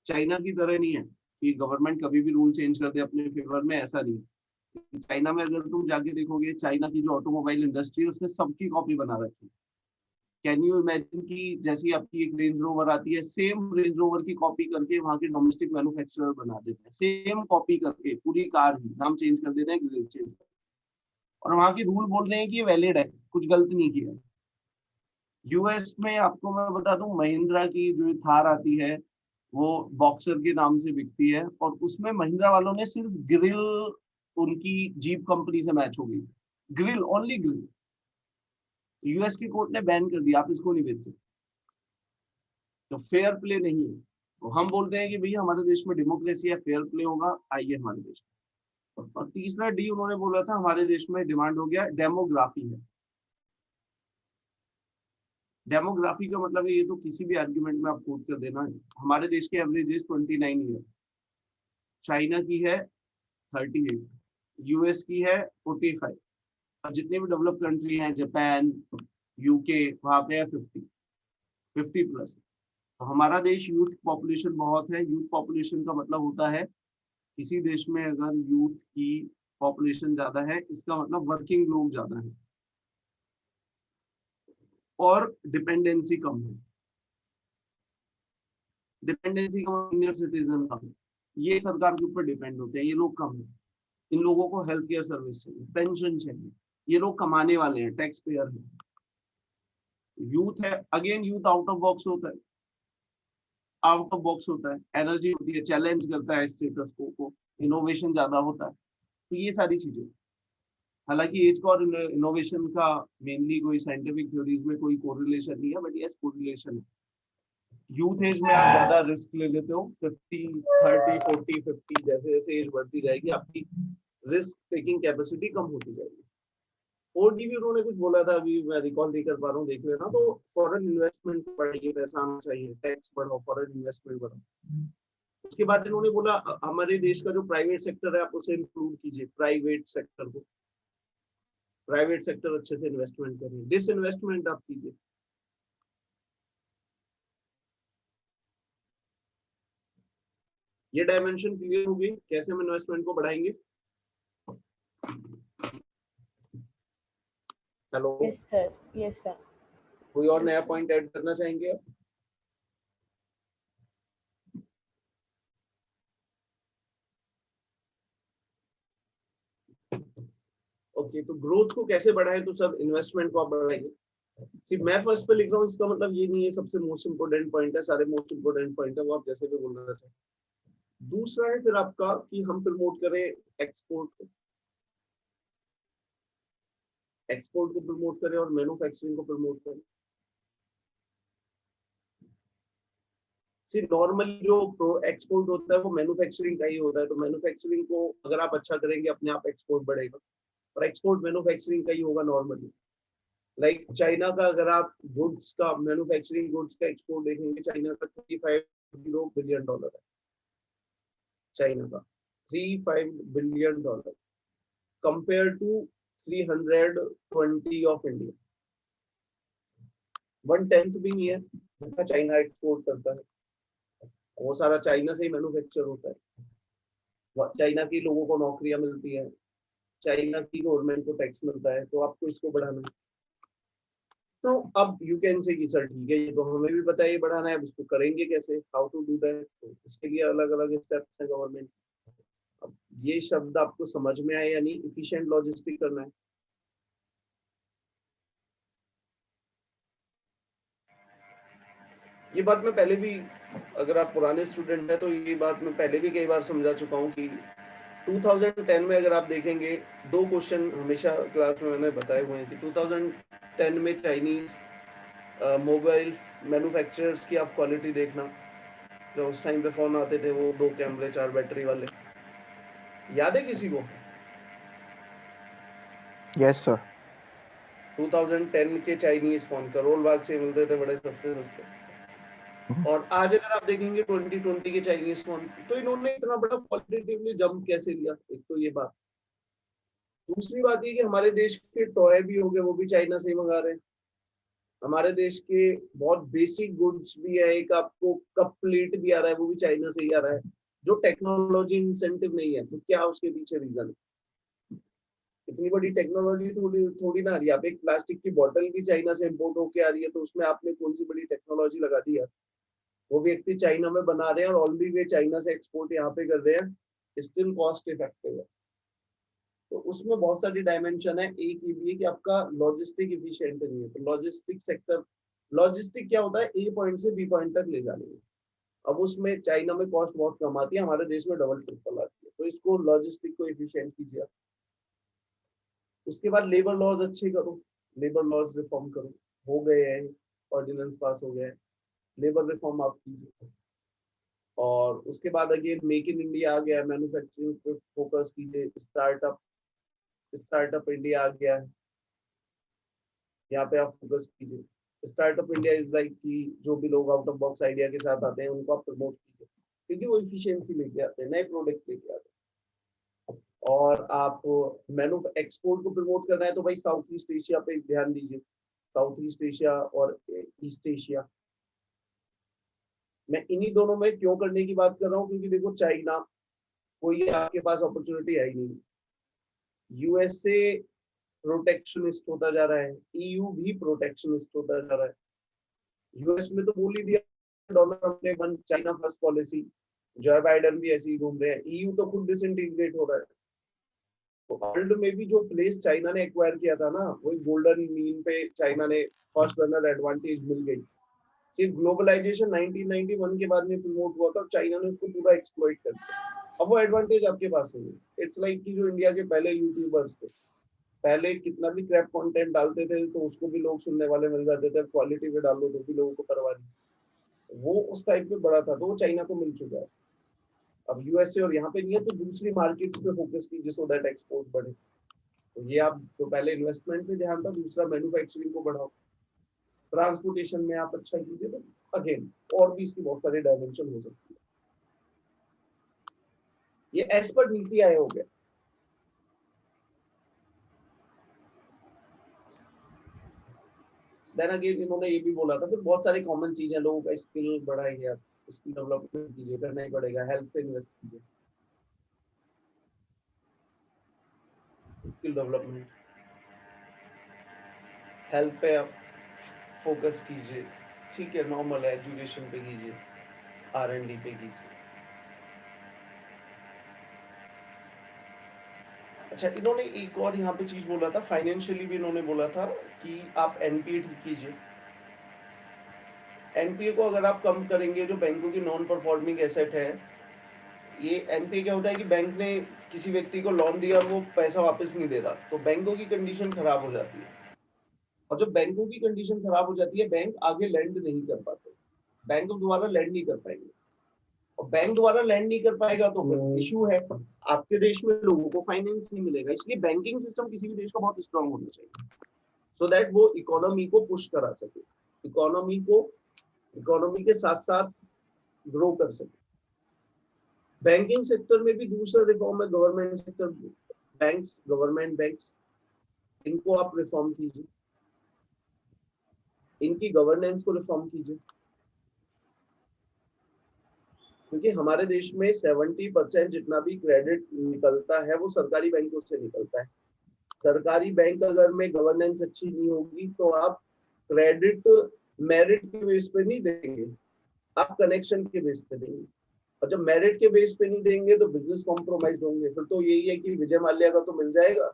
चाइना की तरह नहीं है कि गवर्नमेंट कभी भी रूल चेंज कर दे अपने फेवर में, ऐसा नहीं है। चाइना में अगर तुम जाके देखोगे, चाइना की जो ऑटोमोबाइल इंडस्ट्री है उसने सबकी कॉपी बना रखी है। कैन यू इमेजिन कि जैसी आपकी एक रेंज रोवर आती है, सेम रेंज रोवर की कॉपी करके वहां के डोमेस्टिक मैन्युफैक्चरर बना देते हैं, सेम कॉपी करके पूरी कार ही नाम चेंज कर देते हैं, ग्रिल चेंज, और वहां के रूल बोल रहे हैं कि ये वैलिड है, कुछ गलत नहीं किया। यूएस में आपको मैं बता दूं, महिंद्रा की जो थार आती है वो बॉक्सर के नाम से बिकती है, और उसमें महिंद्रा वालों ने सिर्फ ग्रिल उनकी जीप कंपनी से मैच हो गई, ग्रिल, ओनली ग्रिल। यूएस की कोर्ट ने बैन कर दिया, आप इसको नहीं बेच सकते। तो फेयर प्ले नहीं है। तो हम बोलते हैं कि भैया हमारे देश में डेमोक्रेसी है, फेयर प्ले होगा, आइए हमारे देश में। और तीसरा डी उन्होंने बोला था हमारे देश में डिमांड हो गया, डेमोग्राफी है। डेमोग्राफी का मतलब है, ये तो किसी भी आर्ग्यूमेंट में आप कोट कर देना है। हमारे देश की एवरेज एज 29 ईयर, चाइना की है 38, यूएस की है 45, और जितने भी डेवलप कंट्री हैं, जापान, यूके, वहां पे है 50 प्लस। तो हमारा देश यूथ पॉपुलेशन बहुत है। यूथ पॉपुलेशन का मतलब होता है किसी देश में अगर यूथ की पॉपुलेशन ज्यादा है, इसका मतलब वर्किंग लोग ज्यादा है और डिपेंडेंसी कम है। डिपेंडेंसी कम, सीनियर सिटीजन कम है, ये सरकार के ऊपर डिपेंड होते हैं, ये लोग कम है। इन लोगों को हेल्थ केयर सर्विस चाहिए, पेंशन चाहिए, ये लोग कमाने वाले हैं, टैक्स पेयर है। यूथ है, again youth out of box होता है, आउट ऑफ बॉक्स होता है, एनर्जी होती है, चैलेंज करता है स्टेटस को, इनोवेशन ज्यादा होता है। तो ये सारी चीजें, हालांकि एज का और इनोवेशन का मेनली कोई साइंटिफिक थ्योरीज में कोई कोरिलेशन नहीं है, बट यस कोरिलेशन है। यूथ एज में आप ज्यादा रिस्क ले लेते हो, 50, 30, 40, 50, जैसे जैसे एज बढ़ती जाएगी आपकी रिस्क टेकिंग कैपेसिटी कम होती जाएगी। और भी उन्होंने कुछ बोला था, अभी मैं रिकॉल नहीं कर पा रहा हूँ, देख लेना। तो फॉरेन इन्वेस्टमेंट बढ़ाइए, पैसा आना चाहिए, टैक्स बढ़ाओ, फॉरेन इन्वेस्टमेंट बढ़ाओ। उसके बाद इन्होंने बोला हमारे देश का जो प्राइवेट सेक्टर है आप उसे इंक्लूड कीजिए, प्राइवेट सेक्टर को, प्राइवेट सेक्टर अच्छे से इन्वेस्टमेंट करिए, डिसइन्वेस्टमेंट आप कीजिए। ये डायमेंशन क्लियर होगी कैसे हम इन्वेस्टमेंट को बढ़ाएंगे। Hello, yes sir, yes sir. कोई और नया पॉइंट ऐड करना चाहेंगे आप? ओके, तो ग्रोथ को कैसे बढ़ाएं, तो सब इन्वेस्टमेंट को आप बढ़ाएंगे। सिर्फ मैं फर्स्ट पे लिख रहा हूँ, इसका मतलब ये नहीं है सबसे मोस्ट इंपोर्टेंट पॉइंट है, सारे मोस्ट इंपोर्टेंट पॉइंट है, वो आप जैसे भी बोलना चाहें। दूसरा है फिर आपका कि हम प्रमोट करें एक्सपोर्ट को, एक्सपोर्ट को प्रमोट करें और मैन्युफैक्चरिंग को प्रमोट करें। सिर्फ नॉर्मली जो एक्सपोर्ट होता है वो मैन्युफैक्चरिंग का ही होता है, तो मैन्युफैक्चरिंग को अगर आप अच्छा करेंगे अपने आप एक्सपोर्ट बढ़ेगा, और एक्सपोर्ट मैन्युफैक्चरिंग का ही होगा नॉर्मली। लाइक चाइना का अगर आप गुड्स का, मैन्युफैक्चरिंग गुड्स का एक्सपोर्ट देखेंगे, चाइना का $350 बिलियन है, चाइना का $35 billion compare to 320 of India. 1/10 भी नहीं है जितना चाइना एक्सपोर्ट करता है, वो सारा चाइना से ही मैन्युफैक्चर होता है। चाइना की लोगों को नौकरियां मिलती है, चाइना की गवर्नमेंट को टैक्स मिलता है, तो आपको इसको बढ़ाना है। तो अब यू कैन से कि सर ठीक है, ये तो हमें भी पता है ये बढ़ाना है, अब इसको करेंगे कैसे, हाउ टू डू दैट, तो इसके लिए अलग अलग स्टेप्स है गवर्नमेंट। अब ये शब्द आपको समझ में आए या नहीं, इफिशिएंट लॉजिस्टिक करना है। ये बात मैं पहले भी, अगर आप पुराने स्टूडेंट हैं तो ये बात मैं पहले भी कई बार समझा चुका हूँ कि 2010 में अगर आप देखेंगे, दो क्वेश्चन हमेशा क्लास में मैंने बताए हुए हैं कि 2010 में चाइनीज मोबाइल मैन्युफैक्चरर्स की आप क्वालिटी देखना, जो उस टाइम पे फोन आते थे वो 2 कैमरे 4 बैटरी वाले, याद है किसी को? Yes sir. 2010 के चाइनीज फोन करोल बाग से मिलते थे, बड़े सस्ते सस्ते। और आज अगर आप देखेंगे 2020 के चाइनीज फोन, तो इन्होंने इतना बड़ा क्वालिटेटिवली जंप कैसे लिया, एक तो ये बात। दूसरी बात ये कि हमारे देश के टॉय भी हो गए, वो भी चाइना से ही मंगा रहे हैं। हमारे देश के बहुत बेसिक गुड्स भी है, एक आपको कप प्लेट भी आ रहा है, वो भी चाइना से ही आ रहा है, जो टेक्नोलॉजी इंसेंटिव नहीं है। तो क्या उसके पीछे रीजन है? इतनी बड़ी टेक्नोलॉजी थोड़ी थोड़ी ना आ रही है। आप एक प्लास्टिक की बोतल भी चाइना से इम्पोर्ट होके आ रही है, तो उसमें आपने कौन सी बड़ी टेक्नोलॉजी लगा दी है? वो व्यक्ति चाइना में बना रहे हैं और ऑलरेडी वे चाइना से एक्सपोर्ट यहाँ पे कर रहे हैं, स्टिल कॉस्ट इफेक्टिव है। तो उसमें बहुत सारी डायमेंशन है। एक ये भी है कि आपका लॉजिस्टिक इफिशिएंट नहीं है। तो लॉजिस्टिक सेक्टर, लॉजिस्टिक क्या होता है? ए पॉइंट से बी पॉइंट तक ले जाने में। अब उसमें चाइना में कॉस्ट बहुत कम आती है, हमारे देश में डबल ट्रिपल आती है। तो इसको लॉजिस्टिक को इफिशिएंट कीजिए। उसके बाद लेबर लॉज अच्छे करो, लेबर लॉज रिफॉर्म करो। हो गए हैं, ऑर्डिनेंस पास हो गया है, लेबर रिफॉर्म आप कीजिए। और उसके बाद अगेन मेक इन इंडिया आ गया है, मैन्युफैक्चरिंग पे फोकस कीजिए। स्टार्टअप इंडिया आ गया है, यहाँ पे आप फोकस कीजिए। स्टार्टअप इंडिया इज लाइक कि जो भी लोग आउट ऑफ बॉक्स आइडिया के साथ आते हैं उनको आप प्रमोट कीजिए, क्योंकि वो इफिशियंसी लेके आते हैं, नए प्रोडक्ट लेके आते हैं। और आप एक्सपोर्ट को प्रमोट करना है तो भाई साउथ ईस्ट एशिया पे ध्यान दीजिए। साउथ ईस्ट एशिया और ईस्ट एशिया, मैं इन्हीं दोनों में क्यों करने की बात कर रहा हूँ, क्योंकि देखो चाइना कोई आपके पास अपॉर्चुनिटी है ही नहीं। यूएसए प्रोटेक्शनिस्ट होता जा रहा है, ईयू भी प्रोटेक्शनिस्ट होता जा रहा है। यूएस में तो बोल ही दिया डोनाल्ड ट्रम्प ने, one China first policy. Joe Biden भी ऐसे ही घूम रहे हैं। ईयू तो खुद डिसइंटीग्रेट हो रहा है। तो वर्ल्ड में भी जो प्लेस चाइना ने एक्वायर किया था ना, वही गोल्डन मीन पे चाइना ने फर्स्ट रनर एडवांटेज मिल गई। सिर्फ ग्लोबलाइजेशन 1991 के बाद में प्रमोट हुआ था, चाइना ने उसको पूरा एक्सप्लॉइट कर दिया। अब वो एडवांटेज आपके पास नहीं है। इट्स लाइक कि जो इंडिया के पहले यूट्यूबर्स थे, पहले कितना भी क्रैप कंटेंट डालते थे तो उसको भी लोग सुनने वाले मिल जाते थे, क्वालिटी पे डाल दो तो भी लोगों को परवाह नहीं। वो उस टाइप पे बड़ा था, तो वो चाइना को मिल चुका है। अब यूएसए और यहाँ पे नहीं है, तो दूसरी मार्केट्स पे फोकस कीजिए सो दैट एक्सपोर्ट बढ़े। तो ये आप तो पहले इन्वेस्टमेंट पे ध्यान था, दूसरा मैन्युफैक्चरिंग को बढ़ाओ, ट्रांसपोर्टेशन में आप अच्छा कीजिए। तो अगेन और भी इसकी बहुत सारी डायमेंशन हो सकती है। ये एज पर नीति आयोग है। देन अगेन इन्होंने ये भी बोला था, फिर बहुत सारी कॉमन चीजें, लोगों का स्किल बढ़ाइए, आप स्किल डेवलपमेंट कीजिए, करना ही पड़ेगा। हेल्थ पे इन्वेस्ट कीजिए, स्किल डेवलपमेंट, हेल्थ पे आप फोकस कीजिए। ठीक है, नॉर्मल है। एजुकेशन पे कीजिए, R&D पे कीजिए। अच्छा, इन्होंने एक और यहाँ पे चीज बोला था, फाइनेंशियली भी इन्होंने बोला था कि आप एनपीए ठीक कीजिए। एनपीए को अगर आप कम करेंगे, जो बैंकों की नॉन परफॉर्मिंग एसेट है, ये एनपीए क्या होता है कि बैंक ने किसी व्यक्ति को लोन दिया और वो पैसा वापस नहीं दे रहा, तो बैंकों की कंडीशन खराब हो जाती है। और जब बैंकों की कंडीशन खराब हो जाती है, बैंक आगे लैंड नहीं कर पाते, बैंक दोबारा लैंड नहीं कर पाएंगे। और बैंक दोबारा लैंड नहीं कर पाएगा तो फिर इशू है, आपके देश में लोगों को फाइनेंस नहीं मिलेगा। इसलिए बैंकिंग सिस्टम किसी भी देश का बहुत स्ट्रांग होना चाहिए, सो दैट वो इकोनॉमी को पुश करा सके, इकोनॉमी के साथ साथ ग्रो कर सके। बैंकिंग सेक्टर में भी दूसरा रिफॉर्म है, government sector banks, government banks, इनको आप रिफॉर्म कीजिए, इनकी गवर्नेंस को रिफॉर्म कीजिए। क्योंकि हमारे देश में 70% जितना भी क्रेडिट निकलता है वो सरकारी बैंकों से निकलता है। सरकारी बैंक अगर में गवर्नेंस अच्छी नहीं होगी तो आप क्रेडिट मेरिट के बेस पे नहीं देंगे, आप कनेक्शन के बेस पे देंगे। और जब मेरिट के बेस पे नहीं देंगे तो बिजनेस कॉम्प्रोमाइज होंगे। फिर तो यही है कि विजय माल्या का तो मिल जाएगा,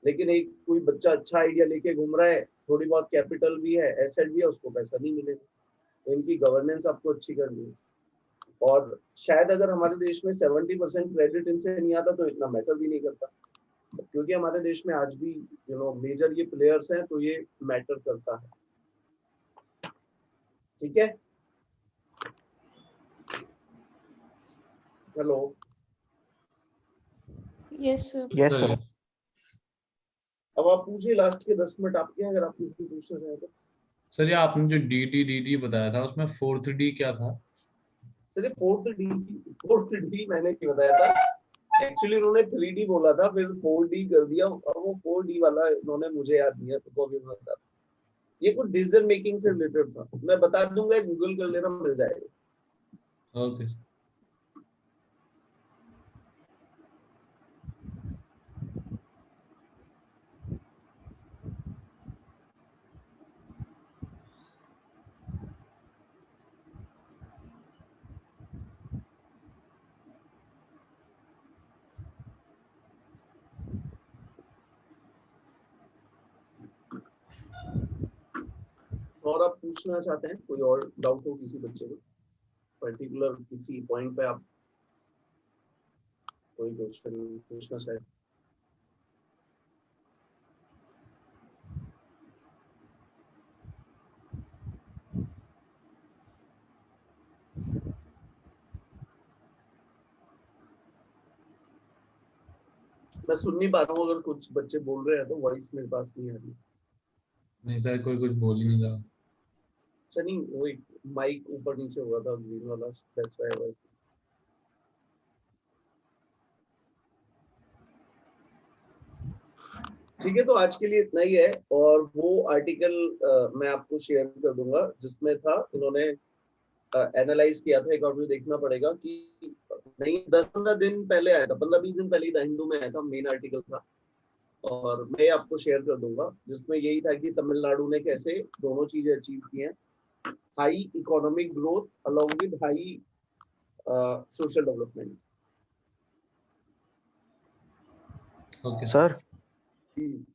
लेकिन एक कोई बच्चा अच्छा आइडिया लेके घूम रहा है, थोड़ी बहुत कैपिटल भी है, एसेट भी है, उसको पैसा नहीं मिलेगा। तो इनकी गवर्नेंस आपको अच्छी करनी है। और शायद अगर हमारे देश में 70% क्रेडिट इनसे नहीं आता तो इतना मैटर भी नहीं करता, क्योंकि हमारे देश में आज भी मेजर ये प्लेयर्स हैं, तो ये मैटर करता है। ठीक है, hello, Yes, sir. Yes, sir. अब आप पूछिए, लास्ट के 10 मिनट आपके हैं, अगर आप कुछ भी पूछना चाहें तो। सर ये आपने जो डी बताया था उसमें 4th D क्या था? सर ये 4th D मैंने नहीं बताया था, एक्चुअली उन्होंने 3D बोला था, फिर 4D कर दिया, और वो 4D वाला उन्होंने मुझे याद नहीं है, तो अभी मैं बता, ये कुछ डिसीजन मेकिंग से रिलेटेड था, मैं बता दूंगा, गूगल कर लेना, मिल जाएगा। Okay sir. और आप पूछना चाहते हैं, कोई और डाउट हो किसी बच्चे को पर्टिकुलर किसी पॉइंट पे, आप कोई क्वेश्चन पूछना चाहे? मैं सुन नहीं पा रहा हूँ, अगर कुछ बच्चे बोल रहे हैं तो वॉइस मेरे पास नहीं आ रही। नहीं सर, कोई कुछ बोल ही नहीं रहा। अच्छा नहीं, वो एक माइक ऊपर नीचे हुआ था ग्रीन वाला, दैट्स व्हाई वॉइस। ठीक है, तो आज के लिए इतना ही है, और वो आर्टिकल मैं आपको शेयर कर दूंगा जिसमें था, इन्होंने एनालाइज किया था, एक और मुझे देखना पड़ेगा कि नहीं 10-15 दिन पहले आया था, 15-20 दिन पहले द हिंदू में आया था, मेन आर्टिकल था, और मैं आपको शेयर कर दूंगा, जिसमें यही था कि तमिलनाडु ने कैसे दोनों चीजें अचीव की हैं, high economic growth along with high social development. Okay sir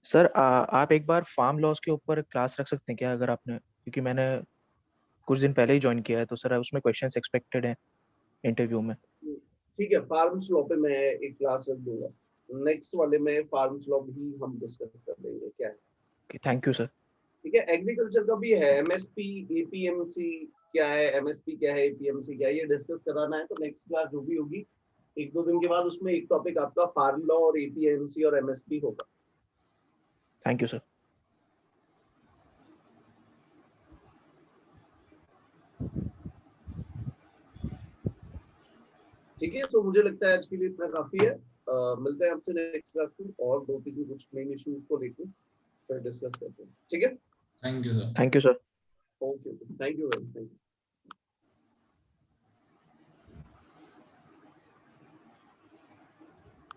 sir आप एक बार फार्म लॉस के ऊपर क्लास रख सकते हैं क्या, अगर आपने, क्योंकि मैंने कुछ दिन पहले ही ज्वाइन किया है, तो सर उसमें क्वेश्चंस एक्सपेक्टेड हैं इंटरव्यू में। ठीक है, फार्म्स लॉ पे मैं एक क्लास रख दूंगा, नेक्स्ट वाले में फार्म्स लॉ भी हम डिस्कस कर लेंगे, क्या है। Thank you sir. ठीक है, एग्रीकल्चर का भी है, एमएसपी एपीएमसी क्या है, एमएसपी क्या है, एपीएमसी क्या है, ये डिस्कस कराना है, तो नेक्स्ट क्लास जो भी होगी 1-2 दिन के बाद, उसमें एक टॉपिक आपका फार्म लॉ और एपीएमसी और एमएसपी होगा। Thank you sir. ठीक है, तो मुझे लगता है आज के लिए इतना काफी है, मिलते हैं आपसे नेक्स्ट क्लास में, और 2-3 कुछ मेन इश्यूज को लेकर फिर डिस्कस करते हैं। ठीक है, thank you sir. Thank you sir. Okay, thank you very much.